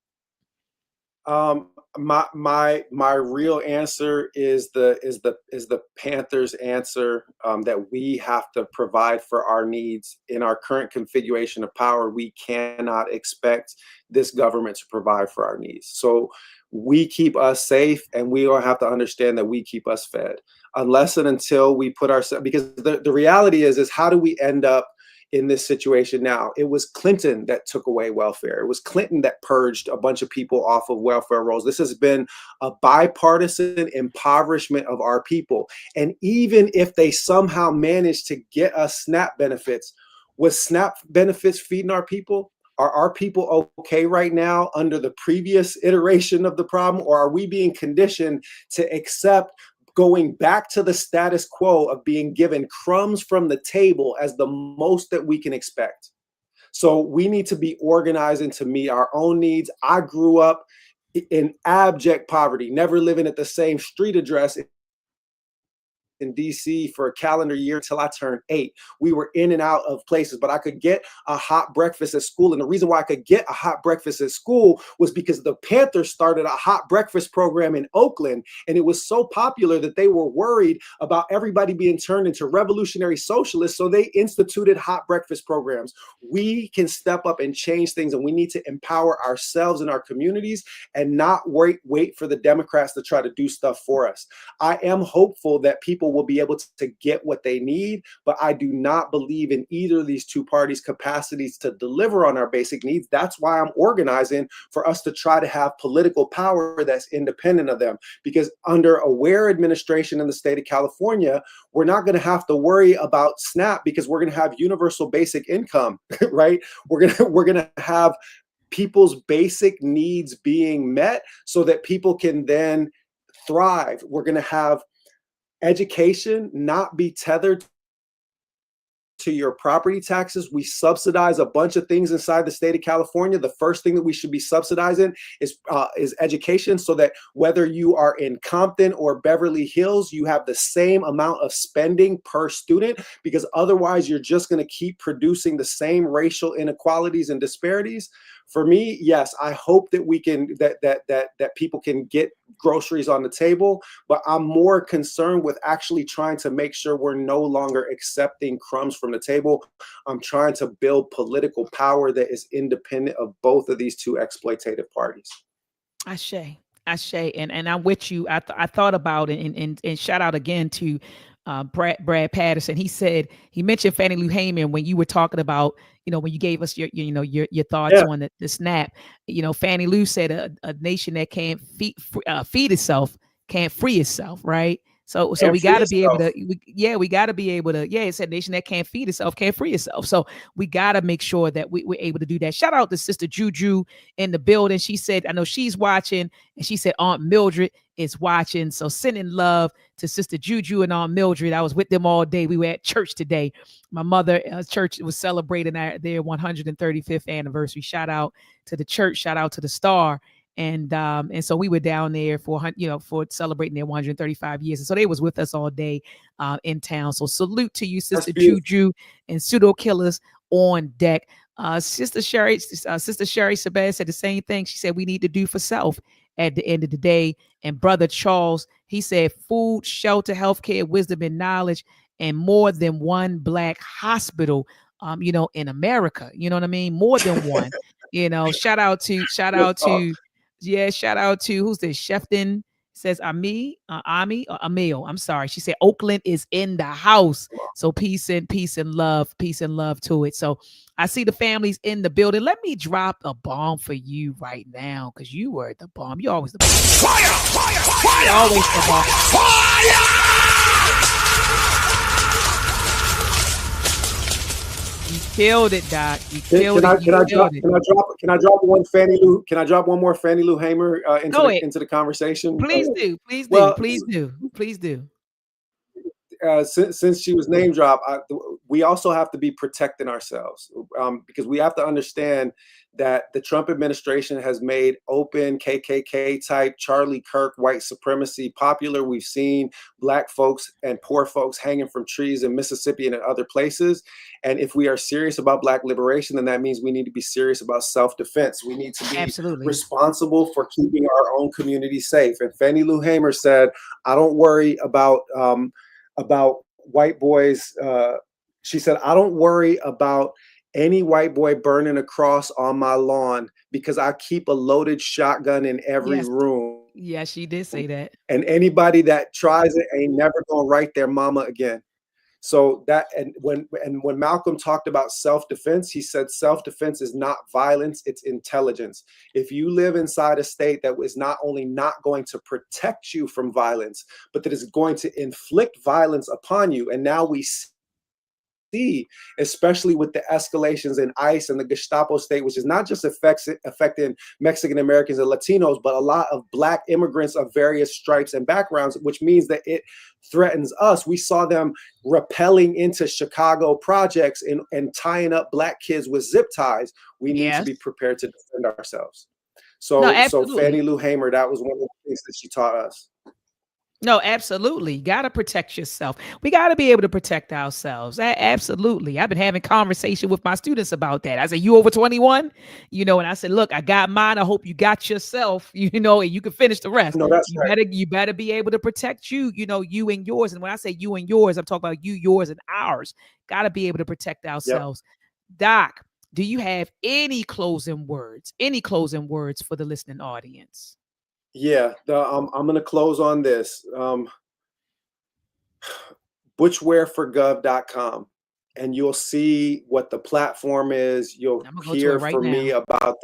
My real answer is the Panthers' answer, that we have to provide for our needs in our current configuration of power. We cannot expect this government to provide for our needs. So we keep us safe, and we all have to understand that we keep us fed, unless and until we put ourselves, because the reality is how do we end up in this situation now? It was Clinton that took away welfare. It was Clinton that purged a bunch of people off of welfare rolls. This has been a bipartisan impoverishment of our people. And even if they somehow managed to get us SNAP benefits, was SNAP benefits feeding our people? Are our people okay right now under the previous iteration of the problem? Or are we being conditioned to accept going back to the status quo of being given crumbs from the table as the most that we can expect? So we need to be organizing to meet our own needs. I grew up in abject poverty, never living at the same street address in DC for a calendar year until I turned 8. We were in and out of places, but I could get a hot breakfast at school. And the reason why I could get a hot breakfast at school was because the Panthers started a hot breakfast program in Oakland. And it was so popular that they were worried about everybody being turned into revolutionary socialists. So they instituted hot breakfast programs. We can step up and change things, and we need to empower ourselves and our communities and not wait for the Democrats to try to do stuff for us. I am hopeful that people will be able to get what they need, but I do not believe in either of these two parties' capacities to deliver on our basic needs. That's why I'm organizing for us to try to have political power that's independent of them, because under a Ware administration in the state of California, we're not going to have to worry about SNAP because we're going to have universal basic income, right? We're going to have people's basic needs being met so that people can then thrive. We're going to have education not be tethered to your property taxes. We subsidize a bunch of things inside the state of California. The first thing that we should be subsidizing is education, so that whether you are in Compton or Beverly Hills, you have the same amount of spending per student, because otherwise you're just going to keep producing the same racial inequalities and disparities. for me, yes, I hope that we can that people can get groceries on the table, but I'm more concerned with actually trying to make sure we're no longer accepting crumbs from the table. I'm trying to build political power that is independent of both of these two exploitative parties. Ashe, Ashe, and I'm with you. I thought about it, and shout out again to Brad Patterson. He said he mentioned Fannie Lou Hamer when you were talking about, when you gave us your thoughts Yeah, on the snap. Fannie Lou said a nation that can't feed itself can't free itself, right? So and we free got to be able yourself. to, we got to be able to, yeah, it's a nation that can't feed itself, can't free itself. So we got to make sure that we're able to do that. Shout out to Sister Juju in the building. She said, I know she's watching, and she said Aunt Mildred is watching. So sending love to Sister Juju and Aunt Mildred. I was with them all day. We were at church today. My mother church was celebrating their 135th anniversary. Shout out to the church. Shout out to the Star. And so we were down there for celebrating their 135 years. And so they was with us all day in town. So salute to you, That's Sister beautiful. Juju and Pseudo Killers on deck. Sister Sherry Sabez said the same thing. She said we need to do for self at the end of the day. And Brother Charles, he said food, shelter, healthcare, wisdom, and knowledge, and more than one Black hospital, in America. You know what I mean? More than one. Shout out to Real talk. shout out to who's this? Shefton says Ami, Emil. I'm sorry. She said Oakland is in the house. So peace and love to it. So I see the families in the building. Let me drop a bomb for you right now, because you were the bomb. You always the bomb. Fire! You're always the bomb. Fire! You killed it, Doc. You Can, killed can I it. can I drop can I drop one Fannie Lou? Can I drop one more Fannie Lou Hamer into the conversation? Please do. Please do. Well, Please do. Please do. since she was name dropped, we also have to be protecting ourselves, because we have to understand that the Trump administration has made open KKK type Charlie Kirk white supremacy popular. We've seen Black folks and poor folks hanging from trees in Mississippi and in other places. And if we are serious about Black liberation, then that means we need to be serious about self-defense. We need to be Absolutely responsible for keeping our own community safe. And Fannie Lou Hamer said, I don't worry about white boys. She said, I don't worry about any white boy burning a cross on my lawn because I keep a loaded shotgun in every room. Yeah, she did say that. And anybody that tries it ain't never gonna write their mama again. So that, and when Malcolm talked about self-defense, he said self-defense is not violence, it's intelligence. If you live inside a state that is not only not going to protect you from violence, but that is going to inflict violence upon you, and now we see, especially with the escalations in ICE and the Gestapo state, which is not just affecting Mexican Americans and Latinos, but a lot of Black immigrants of various stripes and backgrounds, which means that it threatens us. We saw them rappelling into Chicago projects and tying up Black kids with zip ties. We need to be prepared to defend ourselves. So Fannie Lou Hamer, that was one of the things that she taught us. No, absolutely. Got to protect yourself. We got to be able to protect ourselves. Absolutely. I've been having conversation with my students about that. I said, you over 21? And I said, look, I got mine. I hope you got yourself, and you can finish the rest. No, that's right. You better be able to protect you, you and yours. And when I say you and yours, I'm talking about you, yours, and ours. Got to be able to protect ourselves. Yep. Doc, do you have any closing words for the listening audience? Yeah, I'm going to close on this. ButchWareForGov.com, and you'll see what the platform is. You'll hear from me about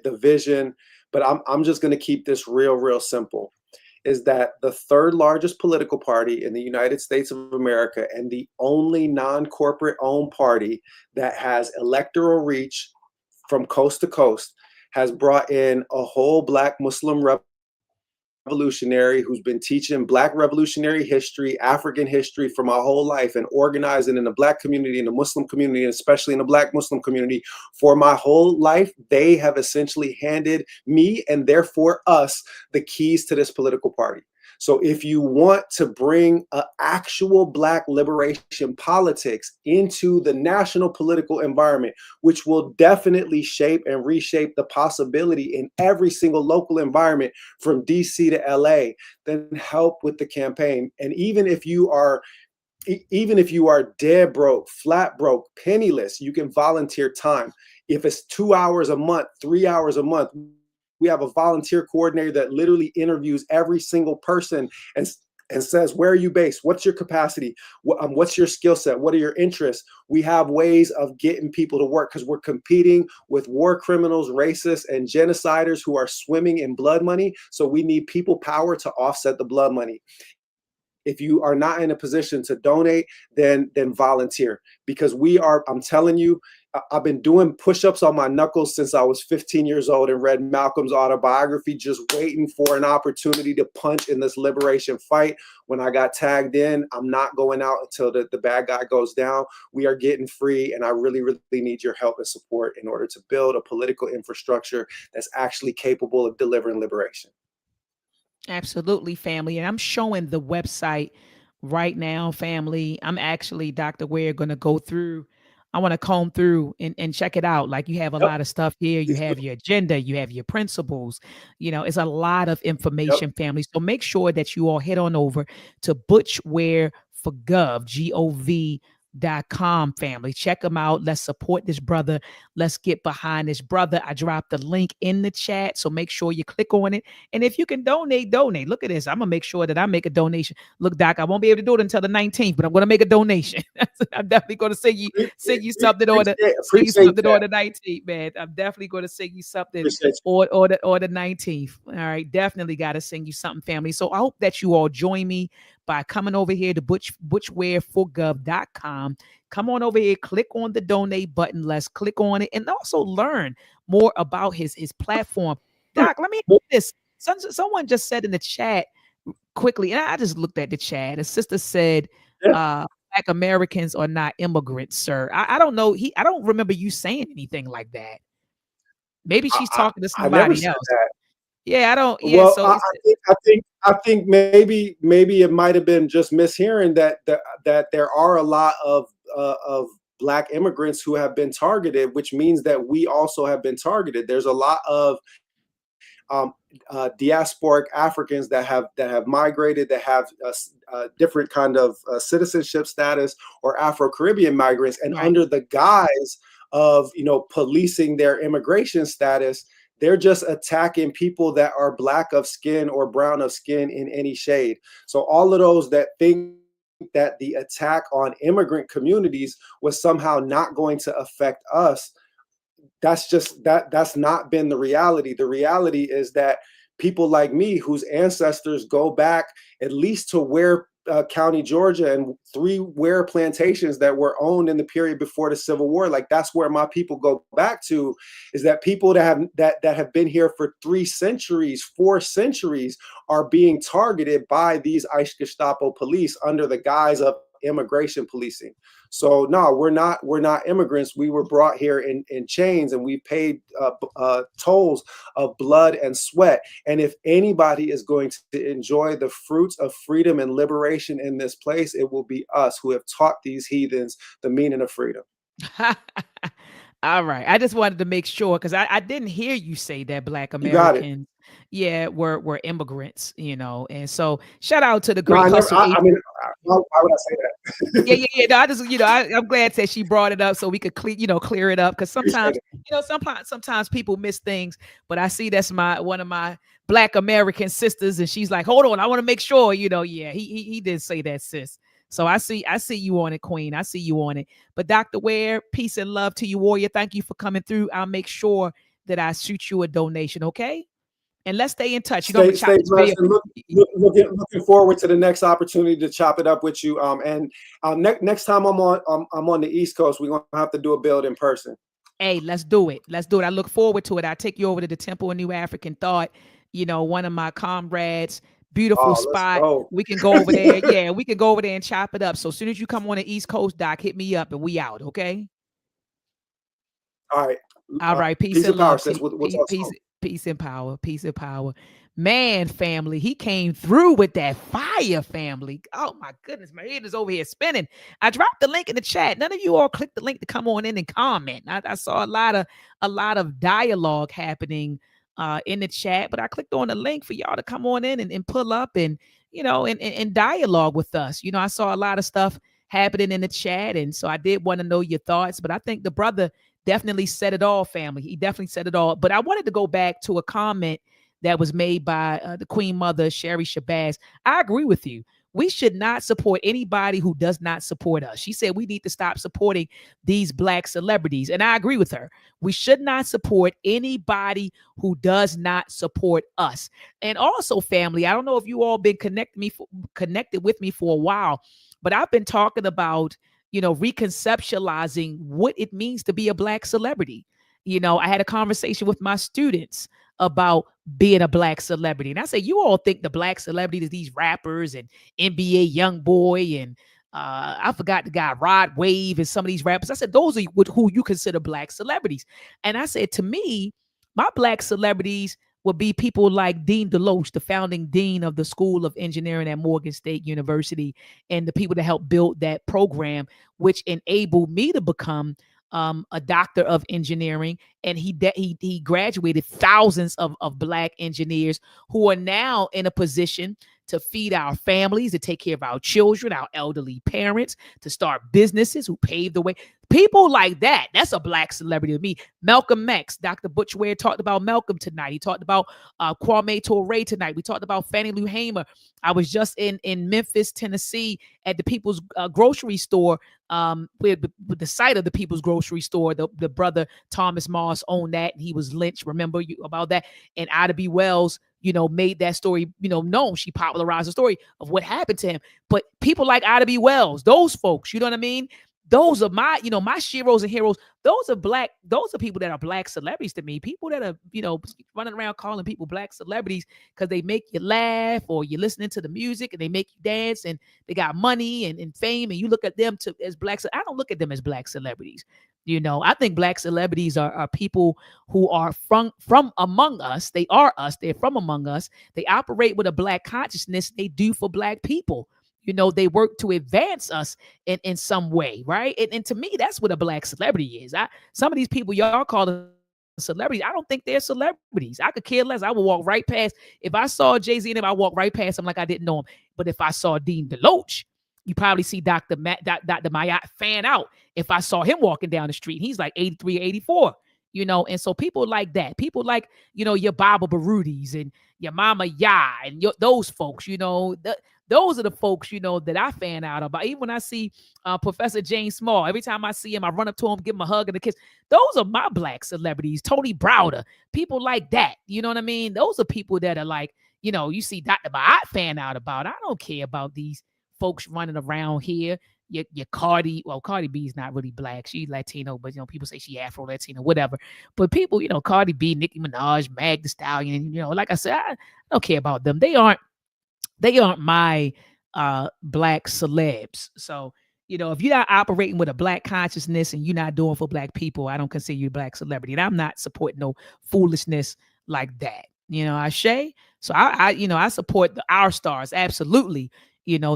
the vision, but I'm just going to keep this real simple. Is that the third largest political party in the United States of America and the only non-corporate owned party that has electoral reach from coast to coast, has brought in a whole Black Muslim revolutionary who's been teaching Black revolutionary history, African history for my whole life, and organizing in the Black community, in the Muslim community, and especially in the Black Muslim community for my whole life. They have essentially handed me, and therefore us, the keys to this political party. So if you want to bring actual Black liberation politics into the national political environment, which will definitely shape and reshape the possibility in every single local environment from DC to LA, then help with the campaign. And even if you are dead broke, flat broke, penniless, you can volunteer time. If it's 2 hours a month, 3 hours a month, we have a volunteer coordinator that literally interviews every single person and says, where are you based? What's your capacity? What's your skill set? What are your interests? We have ways of getting people to work because we're competing with war criminals, racists, and genociders who are swimming in blood money. So we need people power to offset the blood money. If you are not in a position to donate, then volunteer, because I'm telling you, I've been doing push-ups on my knuckles since I was 15 years old and read Malcolm's autobiography, just waiting for an opportunity to punch in this liberation fight. When I got tagged in, I'm not going out until the bad guy goes down. We are getting free, and I really, really need your help and support in order to build a political infrastructure that's actually capable of delivering liberation. Absolutely, family. And I'm showing the website right now, family. I'm actually, Dr. Ware, going to go through. I want to comb through and check it out. Like, you have a Yep. lot of stuff here. You have your agenda, you have your principles. It's a lot of information, family. So make sure that you all head on over to Butch Ware for gov.com, family. Check them out. Let's support this brother. Let's get behind this brother. I dropped the link in the chat, so make sure you click on it. And if you can donate. Look at this. I'm gonna make sure that I make a donation. Look, Doc, I won't be able to do it until the 19th, but I'm gonna make a donation. I'm definitely gonna send you something on the 19th, man. I'm definitely gonna send you something or the 19th. All right, definitely gotta send you something, family. So I hope that you all join me by coming over here to butchwareforgov.com. Come on over here, click on the donate button. Let's click on it and also learn more about his platform. Doc, let me ask this. Someone just said in the chat quickly, and I just looked at the chat. A sister said, Black Americans are not immigrants, sir. I don't know. I don't remember you saying anything like that. Maybe she's talking to somebody else. Yeah, I don't. Yeah, well, so I think maybe it might have been just mishearing that there are a lot of Black immigrants who have been targeted, which means that we also have been targeted. There's a lot of diasporic Africans that have migrated, that have different kind of citizenship status, or Afro-Caribbean migrants, and under the guise of policing their immigration status, they're just attacking people that are Black of skin or brown of skin in any shade. So all of those that think that the attack on immigrant communities was somehow not going to affect us, that's not been the reality. The reality is that people like me, whose ancestors go back at least to Ware County, Georgia, and 3 Ware plantations that were owned in the period before the Civil War. Like, that's where my people go back to, is that people that have been here for 3 centuries, 4 centuries, are being targeted by these Gestapo police under the guise of immigration policing. So no, we're not immigrants. We were brought here in chains, and we paid tolls of blood and sweat. And if anybody is going to enjoy the fruits of freedom and liberation in this place, it will be us who have taught these heathens the meaning of freedom. All right. I just wanted to make sure, because I didn't hear you say that Black Americans, were immigrants, and so shout out to the great hustle. I mean, why would I say that? Yeah. No, I just, I'm glad that she brought it up so we could clear it up, because sometimes people miss things. But I see that's one of my Black American sisters, and she's like, hold on, I want to make sure, yeah, he did say that, sis. So I see you on it, Queen. I see you on it. But Dr. Ware, peace and love to you, warrior. Thank you for coming through. I'll make sure that I shoot you a donation, okay? And let's stay in touch. Stay blessed, and looking forward to the next opportunity to chop it up with you. Next time I'm on the East Coast, we're gonna have to do a build in person. Hey, let's do it. I look forward to it. I'll take you over to the Temple of New African Thought. One of my comrades. Beautiful spot. We can go over there. Yeah, we can go over there and chop it up. So as soon as you come on the East Coast, Doc, hit me up and we out. Okay. All right. All right. Peace and love. Peace and power. Peace and power. Man, family, he came through with that fire, family. Oh my goodness, my head is over here spinning. I dropped the link in the chat. None of you all clicked the link to come on in and comment. I saw a lot of dialogue happening in the chat, but I clicked on the link for y'all to come on in and pull up and and dialogue with us. I saw a lot of stuff happening in the chat, and so I did want to know your thoughts. But I think the brother definitely said it all, family. He definitely said it all. But I wanted to go back to a comment that was made by the Queen Mother, Sherry Shabazz. I agree with you. We should not support anybody who does not support us. She said we need to stop supporting these Black celebrities. And I agree with her. We should not support anybody who does not support us. And also, family, I don't know if you all been connected with me for a while, but I've been talking about, reconceptualizing what it means to be a Black celebrity. I had a conversation with my students about being a Black celebrity. And I say, you all think the Black celebrities is these rappers and NBA Young Boy and I forgot the guy Rod Wave and some of these rappers. I said, those are who you consider Black celebrities. And I said, to me, my Black celebrities would be people like Dean Deloach, the founding dean of the School of Engineering at Morgan State University, and the people that helped build that program, which enabled me to become a doctor of engineering, and he graduated thousands of Black engineers who are now in a position to feed our families, to take care of our children, our elderly parents, to start businesses, who paved the way. People like that, that's a Black celebrity to me. Malcolm X, Dr. Butch Ware talked about Malcolm tonight. He talked about Kwame Ture tonight. We talked about Fannie Lou Hamer. I was just in Memphis, Tennessee at the People's Grocery Store, with the site of the People's Grocery Store. The brother Thomas Moss owned that, and he was lynched. Remember about that? And Ida B. Wells, made that story, known. She popularized the story of what happened to him. But people like Ida B. Wells, those folks, you know what I mean? Those are my, my sheroes and heroes. Those are people that are Black celebrities to me. People that are, running around calling people Black celebrities because they make you laugh, or you're listening to the music and they make you dance, and they got money and fame, and you look at them as Black. I don't look at them as Black celebrities. I think Black celebrities are people who are from among us. They are us. They're from among us. They operate with a Black consciousness. They do for Black people. They work to advance us in some way, right? And to me, that's what a Black celebrity is. Some of these people y'all call them celebrities, I don't think they're celebrities. I could care less. I would walk right past. If I saw Jay-Z and him, I walk right past him like I didn't know him. But if I saw Dean Deloach, you probably see Dr. Mayat fan out. If I saw him walking down the street, he's like 83, 84. And so people like that, people like, your Baba Barudis and your Mama Ya and those folks, those are the folks, that I fan out about. Even when I see Professor James Small, every time I see him, I run up to him, give him a hug and a kiss. Those are my Black celebrities. Tony Browder, people like that. You know what I mean? Those are people that are like, you see Dr. Mayat fan out about. I don't care about these folks running around here. Your Cardi B is not really Black. She's Latino, but people say she Afro Latino, whatever. But people, Cardi B, Nicki Minaj, Meg Thee Stallion, like I said, I don't care about them. They aren't my Black celebs. So, if you're not operating with a Black consciousness and you're not doing for Black people, I don't consider you a Black celebrity. And I'm not supporting no foolishness like that. Ashe. So I support our stars. Absolutely.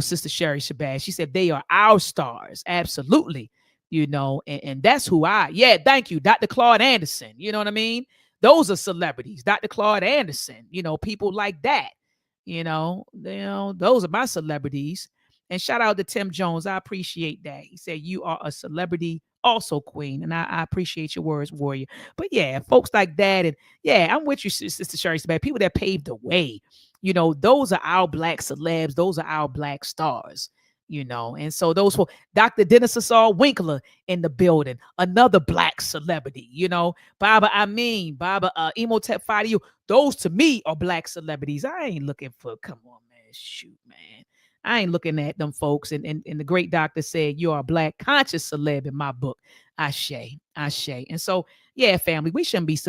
Sister Sherry Shabazz, she said they are our stars. Absolutely. And that's who thank you, Dr. Claude Anderson. You know what I mean? Those are celebrities. Dr. Claude Anderson, people like that. Those are my celebrities. And shout out to Tim Jones. I appreciate that. He said, you are a celebrity also, Queen. And I appreciate your words, Warrior. But yeah, folks like that. And yeah, I'm with you, Sister Sherry Shabazz. People that paved the way. Those are our Black celebs. Those are our Black stars. And so those for Dr. Dennis Assault Winkler in the building, another Black celebrity, Baba Emotep Fadiu, those to me are Black celebrities. I ain't looking for, come on, man, shoot, man. I ain't looking at them folks. And the great doctor said, you are a Black conscious celeb in my book. Ashe. And so, yeah, family, we shouldn't be,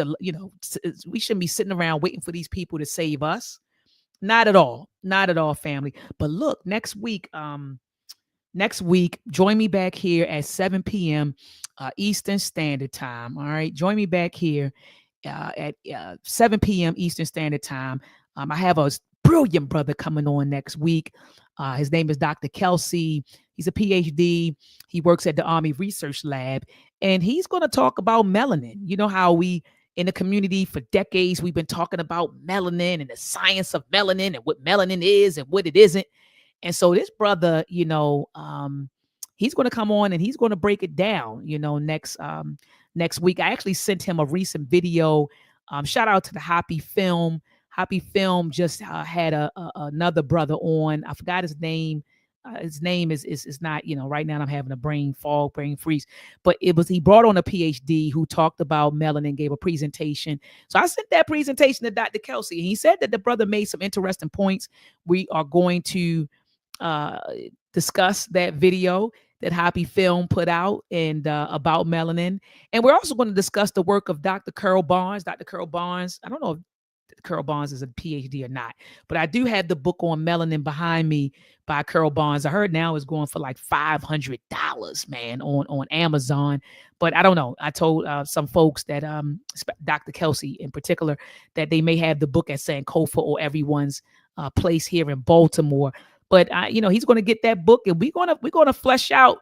we shouldn't be sitting around waiting for these people to save us. Not at all, family. But look, next week, join me back here at 7 p.m. Eastern Standard Time. All right. Join me back here at 7 p.m. Eastern Standard Time. I have a brilliant brother coming on next week. His name is Dr. Kelsey. He's a PhD. He works at the Army Research Lab, and he's going to talk about melanin. You know how we in the community for decades we've been talking about melanin and the science of melanin and what melanin is and what it isn't. And so this brother, he's going to come on and he's going to break it down, next week. I actually sent him a recent video. Shout out to the Happy Film. Happy Film just had another brother on. I forgot his name. His name is not, right now I'm having a brain freeze, but he brought on a PhD who talked about melanin, gave a presentation. So I sent that presentation to Dr. Kelsey, and he said that the brother made some interesting points. We are going to discuss that video that Happy Film put out and about melanin. And we're also going to discuss the work of Dr. Carol Barnes. Dr. Carol Barnes, I don't know if Carol Barnes is a PhD or not, but I do have the book on melanin behind me by Carol Barnes. I heard now it's going for like $500, man, on Amazon. But I don't know. I told some folks that Dr. Kelsey in particular that they may have the book at Sankofa or everyone's place here in Baltimore. But he's going to get that book, and we're going to flesh out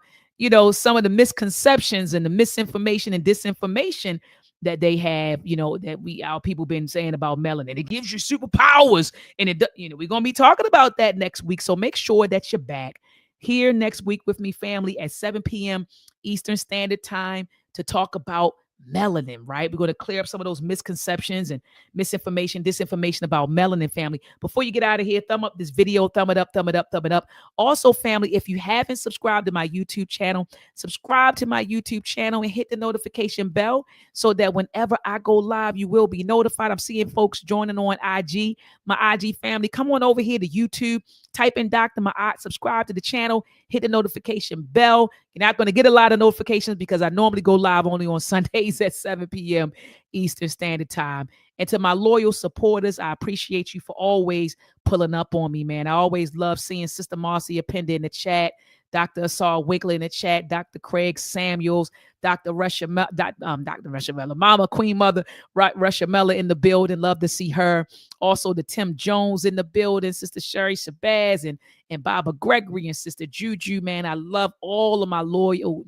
some of the misconceptions and the misinformation and disinformation that they have, that our people been saying about melanin. It gives you superpowers, and we're going to be talking about that next week. So make sure that you're back here next week with me, family, at 7 p.m. Eastern Standard Time to talk about melanin, right? We're going to clear up some of those misconceptions and misinformation, disinformation about melanin, family. Before you get out of here, thumb up this video, thumb it up, thumb it up, thumb it up. Also, family, if you haven't subscribed to my YouTube channel, subscribe to my YouTube channel and hit the notification bell so that whenever I go live, you will be notified. I'm seeing folks joining on IG, my IG family. Come on over here to YouTube, type in Dr. Ma'at, subscribe to the channel, hit the notification bell. You're not going to get a lot of notifications because I normally go live only on Sundays at 7 p.m. Eastern Standard Time. And to my loyal supporters, I appreciate you for always pulling up on me, man. I always love seeing Sister Marcia Penda in the chat, Dr. Asar Winkler in the chat, Dr. Craig Samuels, Dr. Rushamella, Mama Queen Mother Rushamella in the building. Love to see her. Also, the Tim Jones in the building, Sister Sherry Shabazz and Baba Gregory and Sister Juju, man. I love all of my loyal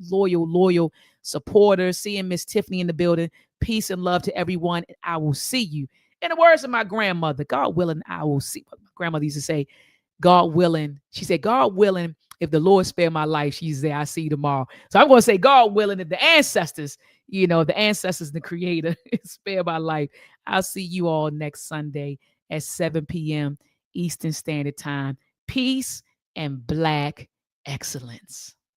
supporters. Seeing Miss Tiffany in the building. Peace and love to everyone. I will see you. In the words of my grandmother, God willing, I will see. My grandmother used to say, God willing. She said, God willing, if the Lord spare my life, she said, I'll see you tomorrow. So I'm going to say, God willing, if the ancestors, the creator, spare my life, I'll see you all next Sunday at 7 p.m. Eastern Standard Time. Peace and Black excellence.